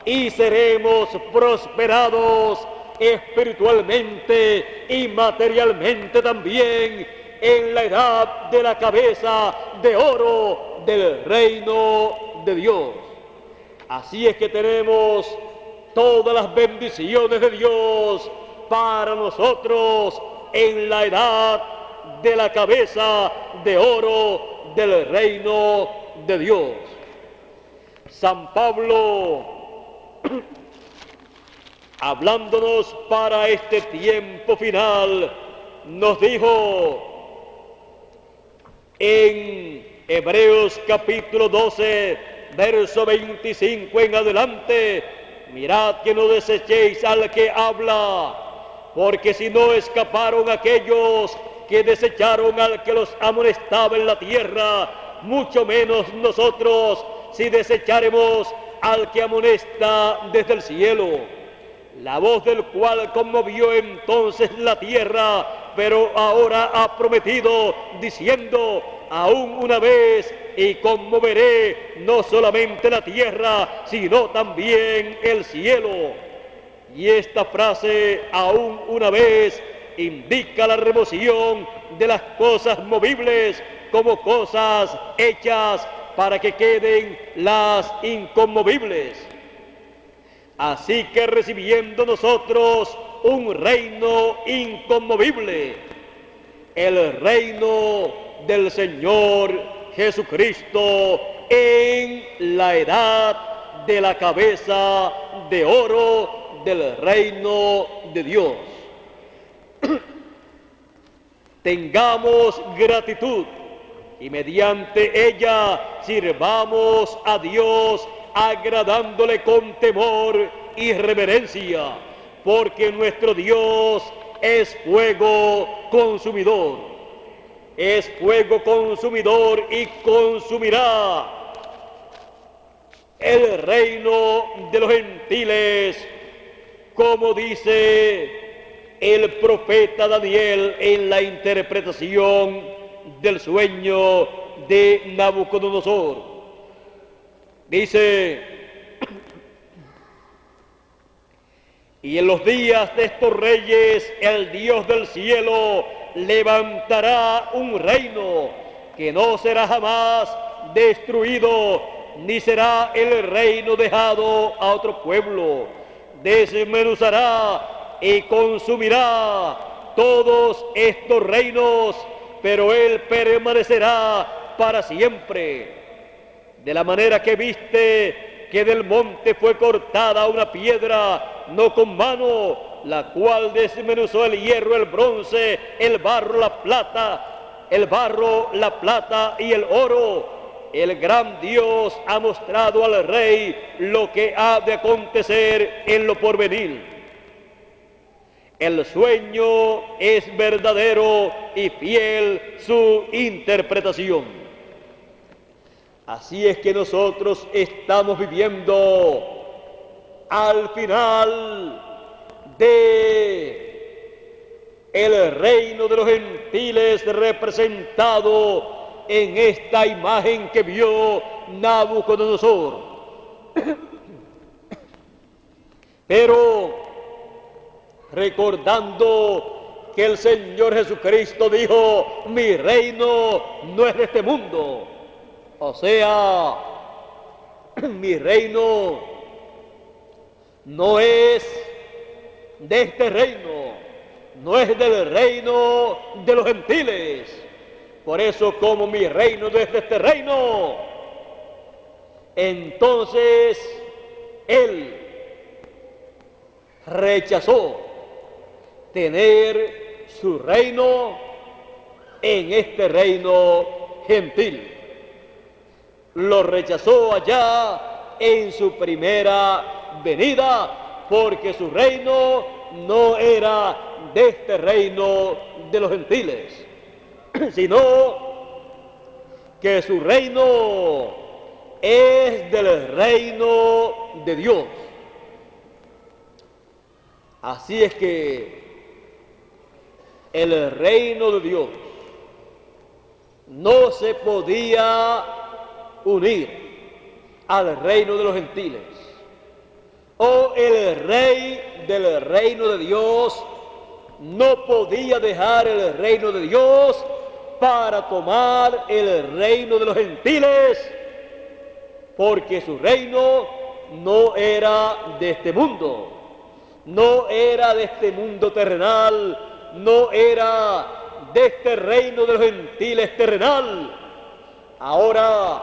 Y seremos prosperados espiritualmente y materialmente también en la edad de la cabeza de oro del reino de Dios. Así es que tenemos todas las bendiciones de Dios para nosotros en la edad de la cabeza de oro del reino de Dios. San Pablo, hablándonos para este tiempo final, nos dijo en Hebreos capítulo 12, verso 25 en adelante: mirad que no desechéis al que habla, porque si no escaparon aquellos que desecharon al que los amonestaba en la tierra, mucho menos nosotros si desecharemos al que amonesta desde el cielo, la voz del cual conmovió entonces la tierra, pero ahora ha prometido, diciendo: aún una vez y conmoveré no solamente la tierra, sino también el cielo. Y esta frase, aún una vez, indica la remoción de las cosas movibles como cosas hechas para que queden las inconmovibles. Así que recibiendo nosotros un reino inconmovible, el reino del Señor Jesucristo en la edad de la cabeza de oro del reino de Dios. Tengamos gratitud y mediante ella sirvamos a Dios, agradándole con temor y reverencia, porque nuestro Dios es fuego consumidor. Es fuego consumidor y consumirá el reino de los gentiles, como dice el profeta Daniel en la interpretación del sueño de Nabucodonosor. Dice: y en los días de estos reyes el Dios del cielo levantará un reino que no será jamás destruido, ni será el reino dejado a otro pueblo. Desmenuzará y consumirá todos estos reinos, pero él permanecerá para siempre. De la manera que viste que del monte fue cortada una piedra, no con mano, la cual desmenuzó el hierro, el bronce, el barro, la plata y el oro. El gran Dios ha mostrado al rey lo que ha de acontecer en lo porvenir. El sueño es verdadero y fiel su interpretación. Así es que nosotros estamos viviendo al final de el reino de los gentiles representado en esta imagen que vio Nabucodonosor. Pero recordando que el Señor Jesucristo dijo: mi reino no es de este mundo, o sea, mi reino no es de este reino, no es del reino de los gentiles. Por eso, como mi reino no es de este reino, entonces él rechazó tener su reino en este reino gentil. Lo rechazó allá en su primera venida, porque su reino no era de este reino de los gentiles, sino que su reino es del reino de Dios. Así es que el reino de Dios no se podía unir al reino de los gentiles, o el rey del reino de Dios no podía dejar el reino de Dios para tomar el reino de los gentiles, porque su reino no era de este mundo, no era de este mundo terrenal, no era de este reino de los gentiles terrenal. Ahora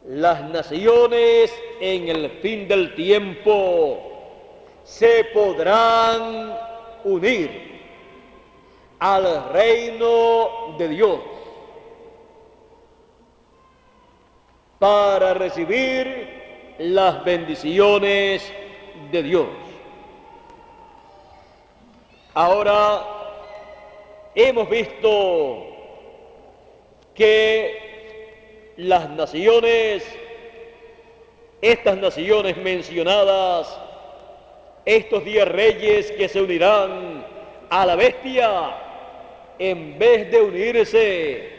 las naciones en el fin del tiempo se podrán unir al reino de Dios para recibir las bendiciones de Dios. Ahora hemos visto que las naciones, estas naciones mencionadas, estos 10 reyes que se unirán a la bestia, en vez de unirse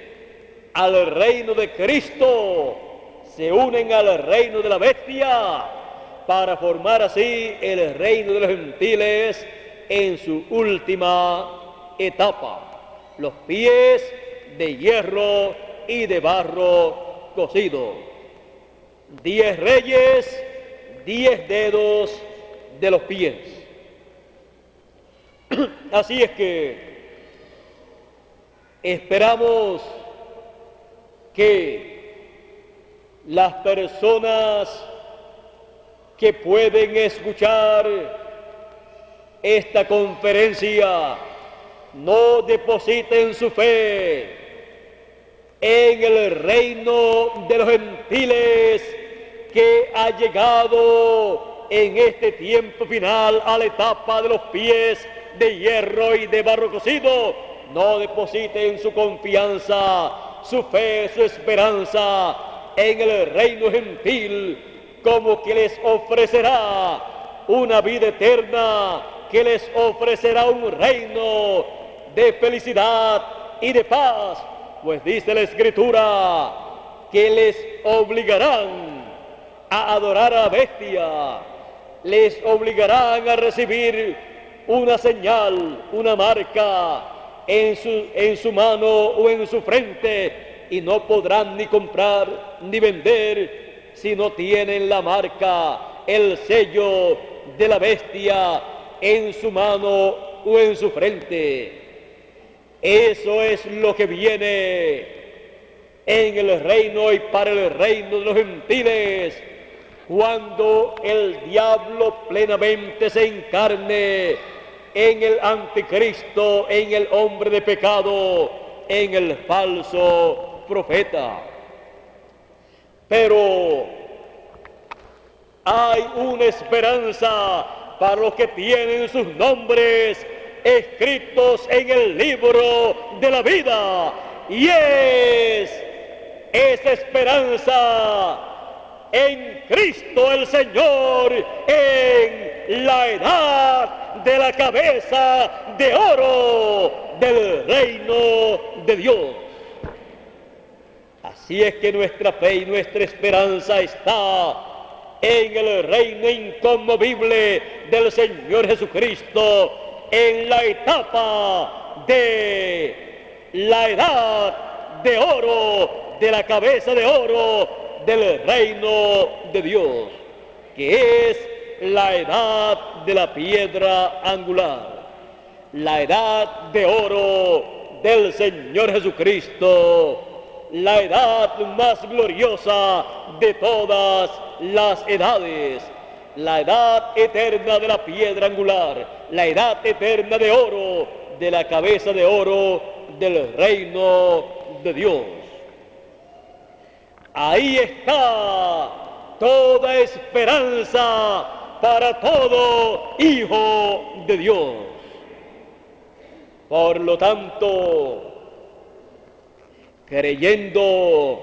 al reino de Cristo, se unen al reino de la bestia para formar así el reino de los gentiles en su última etapa. Los pies de hierro y de barro cocido. 10 reyes, 10 dedos de los pies. Así es que esperamos que las personas que pueden escuchar esta conferencia no depositen su fe en el reino de los gentiles que ha llegado en este tiempo final a la etapa de los pies de hierro y de barro cocido. No depositen su confianza, su fe, su esperanza en el reino gentil, como que les ofrecerá una vida eterna, que les ofrecerá un reino de felicidad y de paz, pues dice la Escritura que les obligarán a adorar a la bestia, les obligarán a recibir una señal, una marca en su mano o en su frente, y no podrán ni comprar ni vender si no tienen la marca, el sello de la bestia en su mano o en su frente. Eso es lo que viene en el reino y para el reino de los gentiles, cuando el diablo plenamente se encarne en el anticristo, en el hombre de pecado, en el falso profeta. Pero hay una esperanza para los que tienen sus nombres escritos en el libro de la vida, y es esa esperanza en Cristo el Señor, en la edad de la cabeza de oro del reino de Dios. Así es que nuestra fe y nuestra esperanza está en el reino inconmovible del Señor Jesucristo, en la etapa de la edad de oro, de la cabeza de oro del reino de Dios, que es la edad de la piedra angular, la edad de oro del Señor Jesucristo, la edad más gloriosa de todas las edades, la edad eterna de la piedra angular, la edad eterna de oro, de la cabeza de oro del reino de Dios. Ahí está toda esperanza para todo hijo de Dios. Por lo tanto, creyendo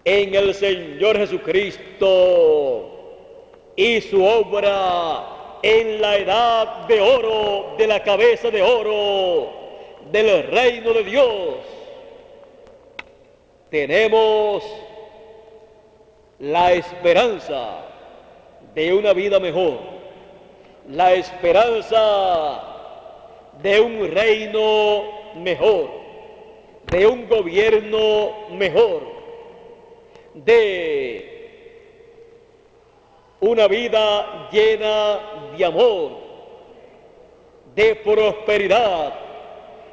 en el Señor Jesucristo y su obra en la edad de oro, de la cabeza de oro del reino de Dios, tenemos la esperanza de una vida mejor, la esperanza de un reino mejor, de un gobierno mejor, de una vida llena de amor, de prosperidad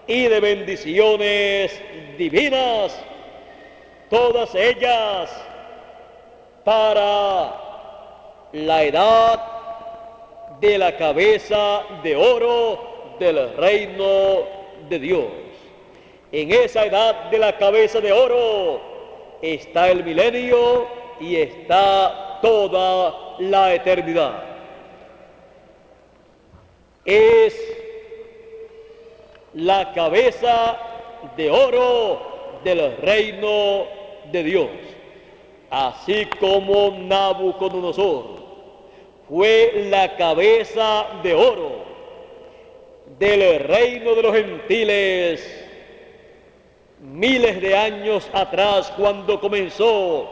y de bendiciones divinas, todas ellas para la edad de la cabeza de oro del reino de Dios. En esa edad de la cabeza de oro está el milenio y está toda la eternidad. Es la cabeza de oro del reino de Dios. Así como Nabucodonosor fue la cabeza de oro del reino de los gentiles miles de años atrás, cuando comenzó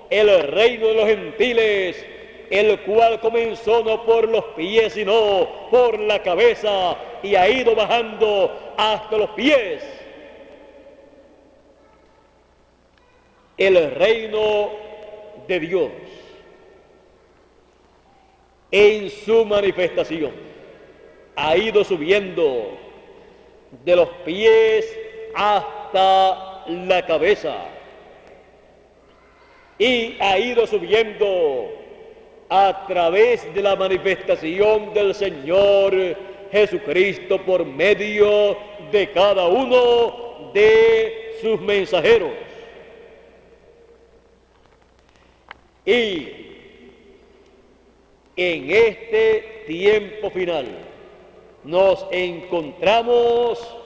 el reino de los gentiles, el cual comenzó no por los pies, sino por la cabeza, y ha ido bajando hasta los pies. El reino de Dios, en su manifestación, ha ido subiendo de los pies hasta la cabeza, y ha ido subiendo a través de la manifestación del Señor Jesucristo por medio de cada uno de sus mensajeros. Y en este tiempo final nos encontramos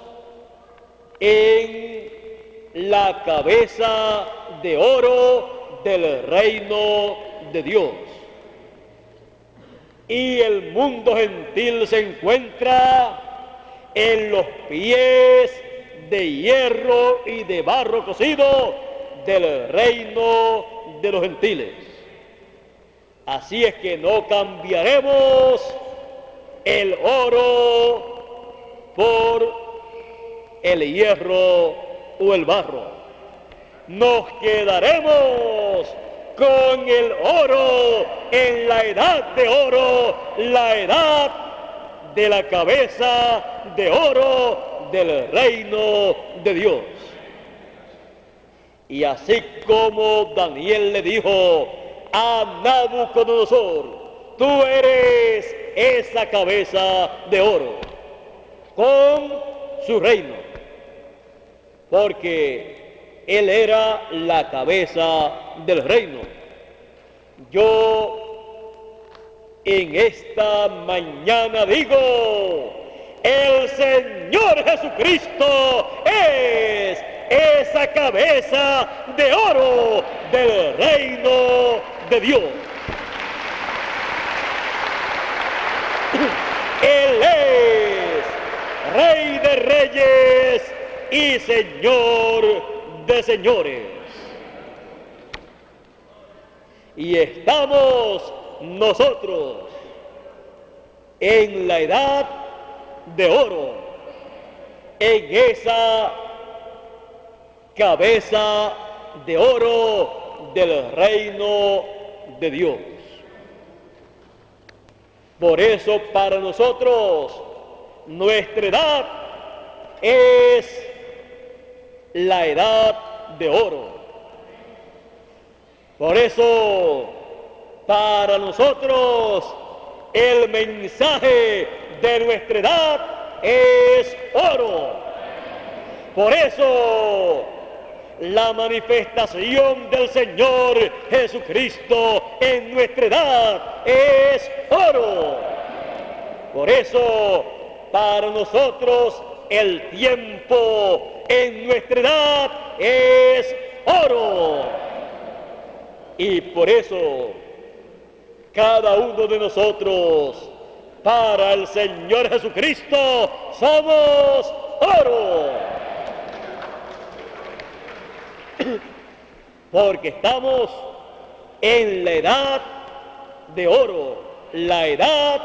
en la cabeza de oro del reino de Dios. Y el mundo gentil se encuentra en los pies de hierro y de barro cocido del reino de los gentiles. Así es que no cambiaremos el oro por el hierro o el barro. Nos quedaremos con el oro en la edad de oro, la edad de la cabeza de oro del reino de Dios. Y así como Daniel le dijo a Nabucodonosor, tú eres esa cabeza de oro con su reino, porque él era la cabeza del reino. Yo en esta mañana digo, el Señor Jesucristo es esa cabeza de oro del reino de Dios. Él es Rey de Reyes y Señor de señores. Y estamos nosotros en la edad de oro, en esa cabeza de oro del reino de Dios. Por eso para nosotros nuestra edad es la edad de oro. Por eso para nosotros el mensaje de nuestra edad es oro. Por eso la manifestación del Señor Jesucristo en nuestra edad es oro. Por eso para nosotros el tiempo en nuestra edad es oro. Y por eso cada uno de nosotros para el Señor Jesucristo somos oro. Porque estamos en la edad de oro, la edad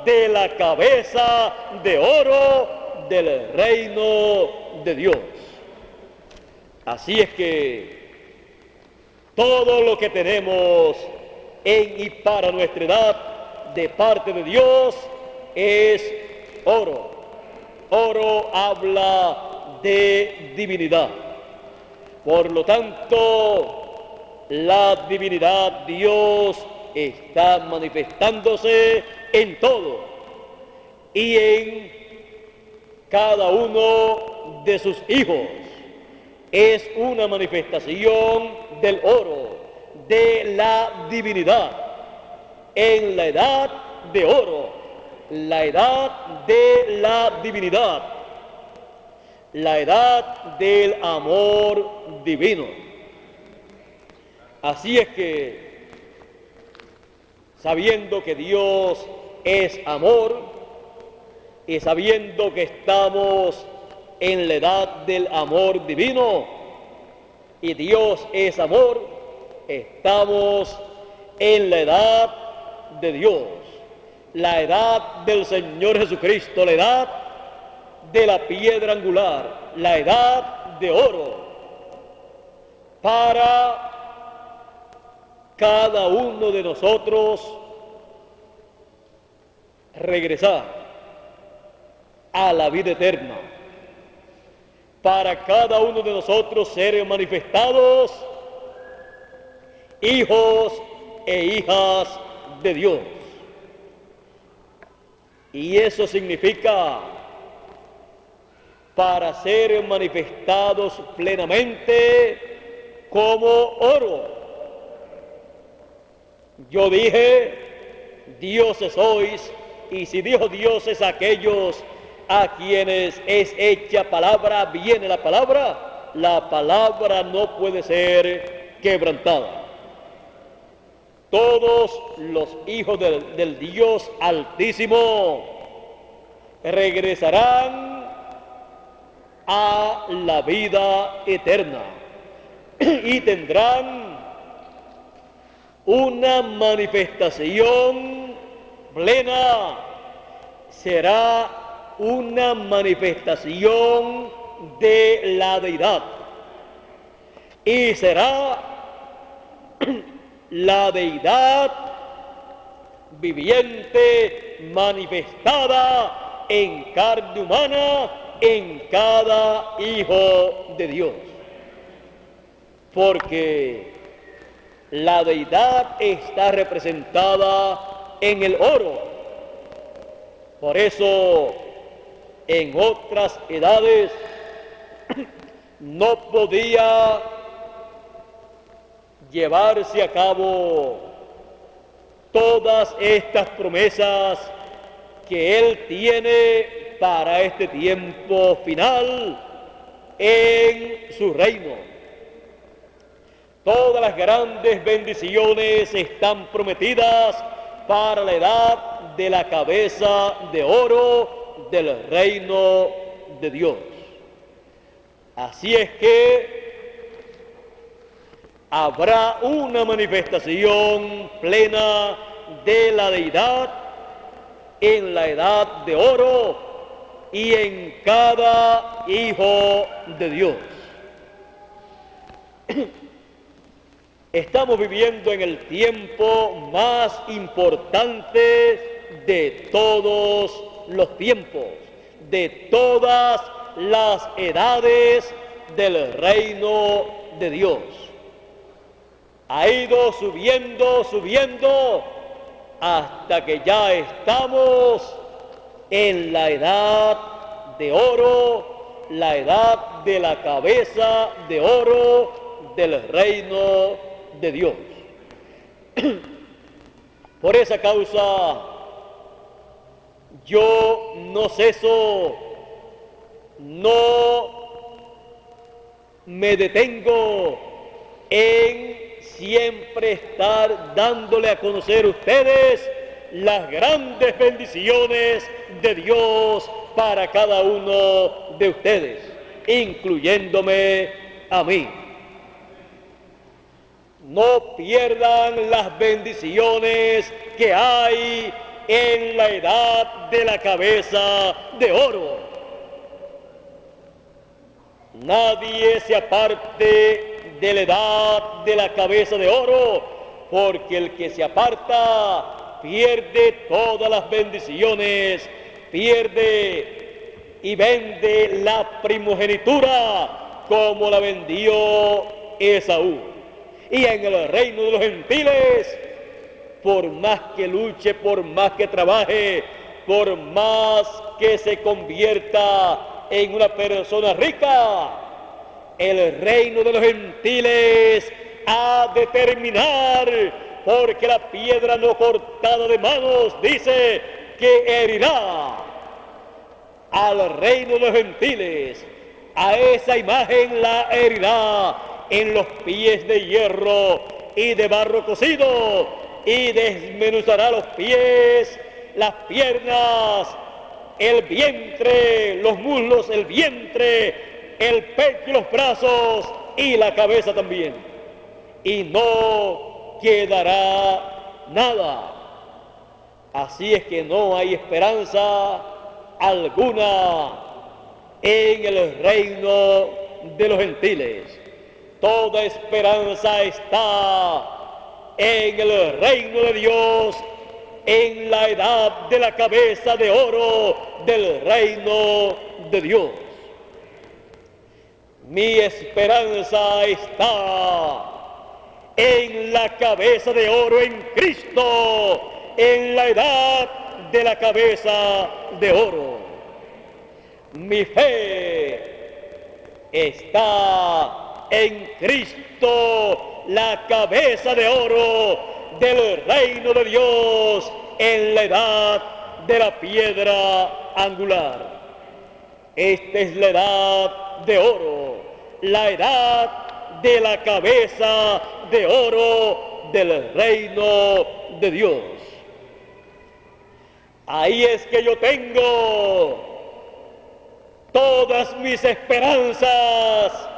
de la cabeza de oro del reino de Dios. Así es que todo lo que tenemos en y para nuestra edad de parte de Dios es oro. oro habla de divinidad. Por lo tanto, la divinidad, Dios, está manifestándose en todo y en cada uno de sus hijos. Es una manifestación del oro, de la divinidad, en la edad de oro, la edad de la divinidad, la edad del amor divino. Así es que, sabiendo que Dios es amor y sabiendo que estamos en la edad del amor divino y Dios es amor, estamos en la edad de Dios, la edad del Señor Jesucristo, la edad de la piedra angular, la edad de oro, para cada uno de nosotros regresar a la vida eterna, para cada uno de nosotros ser manifestados hijos e hijas de Dios. Y eso significa para ser manifestados plenamente como oro. Yo dije, dioses sois, y si dijo dioses aquellos a quienes es hecha palabra, viene la palabra no puede ser quebrantada. Todos los hijos del Dios Altísimo regresarán a la vida eterna y tendrán una manifestación plena. Será una manifestación de la deidad y será la deidad viviente manifestada en carne humana en cada hijo de Dios, porque la deidad está representada en el oro. Por eso en otras edades no podía llevarse a cabo todas estas promesas que Él tiene para este tiempo final en su reino. Todas las grandes bendiciones están prometidas para la edad de la cabeza de oro del reino de Dios. Así es que habrá una manifestación plena de la deidad en la edad de oro y en cada hijo de Dios. Estamos viviendo en el tiempo más importante de todos los tiempos, de todas las edades del reino de Dios. Ha ido subiendo, hasta que ya estamos en la edad de oro, la edad de la cabeza de oro del reino de Dios. Por esa causa, yo no ceso, no me detengo en siempre estar dándole a conocer a ustedes las grandes bendiciones de Dios para cada uno de ustedes, incluyéndome a mí. No pierdan las bendiciones que hay en la edad de la cabeza de oro. Nadie se aparte de la edad de la cabeza de oro, porque el que se aparta pierde todas las bendiciones, pierde y vende la primogenitura como la vendió Esaú. Y en el reino de los gentiles, por más que luche, por más que trabaje, por más que se convierta en una persona rica, el reino de los gentiles ha de terminar, porque la piedra no cortada de manos dice que herirá al reino de los gentiles. A esa imagen la herirá en los pies de hierro y de barro cocido, y desmenuzará los pies, las piernas, el vientre, los muslos, el vientre, el pecho y los brazos, y la cabeza también. Y no quedará nada. Así es que no hay esperanza alguna en el reino de los gentiles. Toda esperanza está en el reino de Dios, en la edad de la cabeza de oro del reino de Dios. Mi esperanza está en la cabeza de oro, en Cristo, en la edad de la cabeza de oro. Mi fe está en Cristo, la cabeza de oro del reino de Dios, en la edad de la piedra angular. Esta es la edad de oro, la edad de la cabeza de oro del reino de Dios. Ahí es que yo tengo todas mis esperanzas,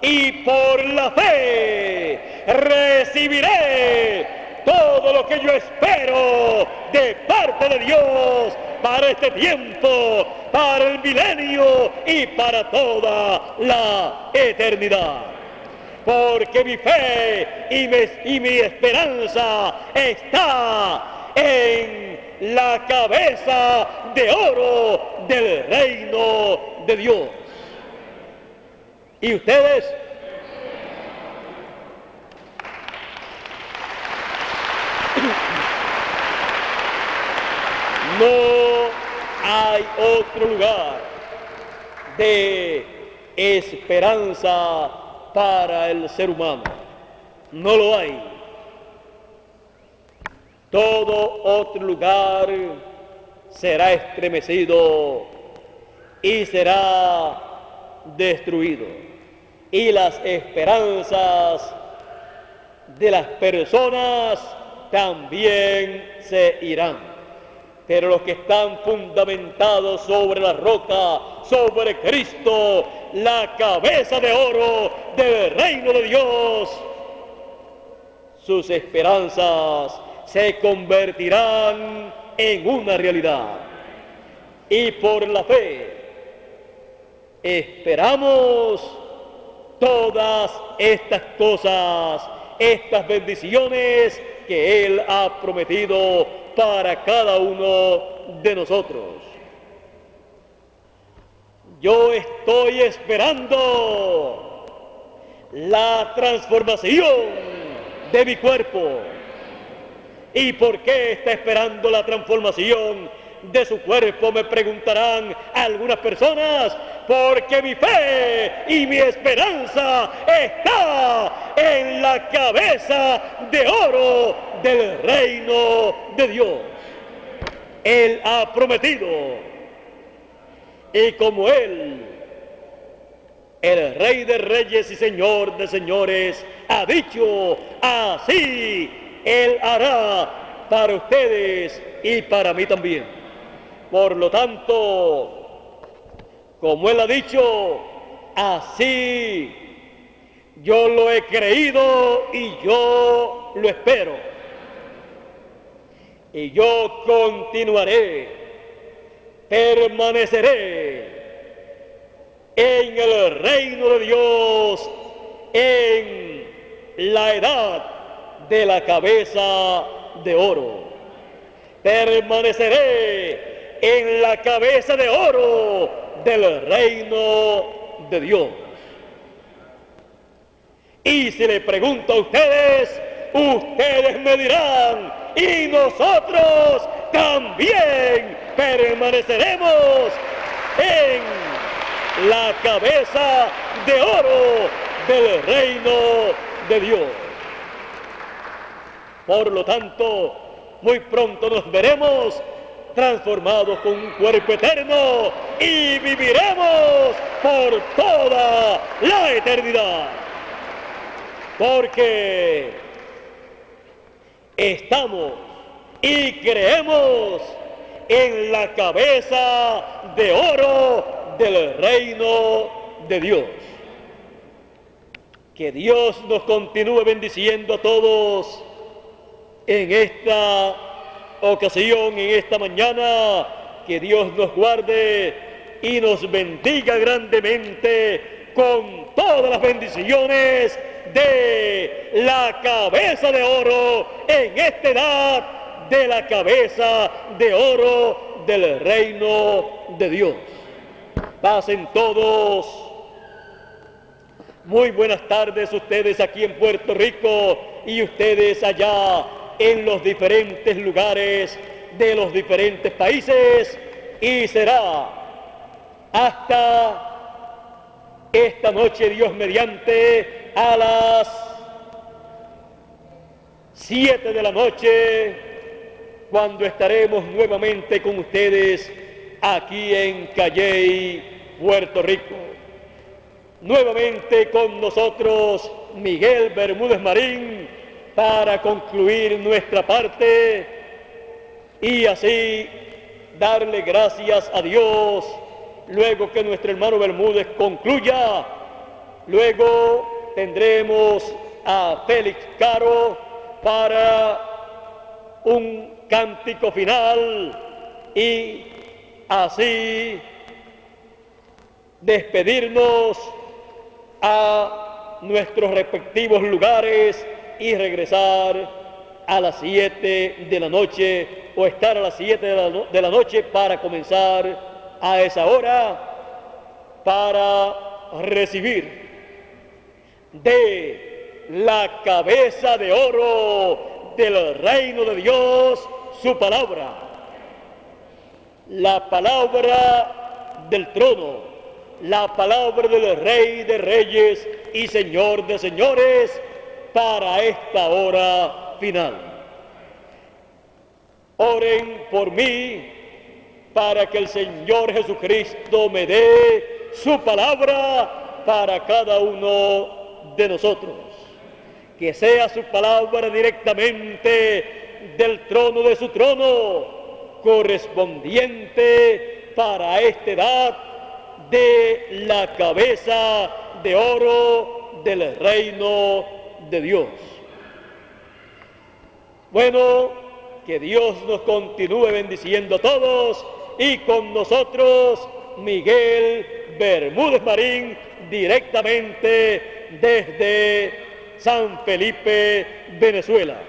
y por la fe recibiré todo lo que yo espero de parte de Dios para este tiempo, para el milenio y para toda la eternidad. Porque mi fe y mi esperanza está en la cabeza de oro del reino de Dios. ¿Y ustedes? No hay otro lugar de esperanza para el ser humano. No lo hay. Todo otro lugar será estremecido y será destruido. Y las esperanzas de las personas también se irán. Pero los que están fundamentados sobre la roca, sobre Cristo, la cabeza de oro del reino de Dios, sus esperanzas se convertirán en una realidad. Y por la fe esperamos todas estas cosas, estas bendiciones que Él ha prometido para cada uno de nosotros. Yo estoy esperando la transformación de mi cuerpo. ¿Y por qué está esperando la transformación de su cuerpo? Me preguntarán algunas personas. Porque mi fe y mi esperanza está en la cabeza de oro del reino de Dios. Él ha prometido, y como Él, el Rey de Reyes y Señor de Señores, ha dicho, así Él hará para ustedes y para mí también. Por lo tanto, como Él ha dicho, así yo lo he creído y yo lo espero. Y yo continuaré, permaneceré en el reino de Dios, en la edad de la cabeza de oro. Permaneceré en la cabeza de oro del reino de Dios. Y si le pregunto a ustedes, ustedes me dirán, y nosotros también permaneceremos en la cabeza de oro del reino de Dios. Por lo tanto, muy pronto nos veremos transformados con un cuerpo eterno y viviremos por toda la eternidad. Porque estamos y creemos en la cabeza de oro del reino de Dios. Que Dios nos continúe bendiciendo a todos en esta ocasión, en esta mañana. Que Dios nos guarde y nos bendiga grandemente con todas las bendiciones de la cabeza de oro en esta edad, de la cabeza de oro del reino de Dios. Pasen todos. Muy buenas tardes ustedes aquí en Puerto Rico y ustedes allá en los diferentes lugares de los diferentes países, y será hasta esta noche, Dios mediante, a las 7 de la noche, cuando estaremos nuevamente con ustedes aquí en Calley, Puerto Rico. Nuevamente con nosotros Miguel Bermúdez Marín para concluir nuestra parte y así darle gracias a Dios. Luego que nuestro hermano Bermúdez concluya, luego tendremos a Félix Caro para un cántico final y así despedirnos a nuestros respectivos lugares y regresar a las 7 de la noche o estar a las 7 de la noche para comenzar a esa hora para recibir de la cabeza de oro del reino de Dios su palabra, la palabra del trono, la palabra del Rey de Reyes y Señor de Señores para esta hora final. Oren por mí para que el Señor Jesucristo me dé su palabra para cada uno de nosotros. Que sea su palabra directamente del trono de su trono, correspondiente para esta edad de la cabeza de oro del reino de Dios. Bueno, que Dios nos continúe bendiciendo a todos y con nosotros Miguel Bermúdez Marín directamente desde San Felipe, Venezuela.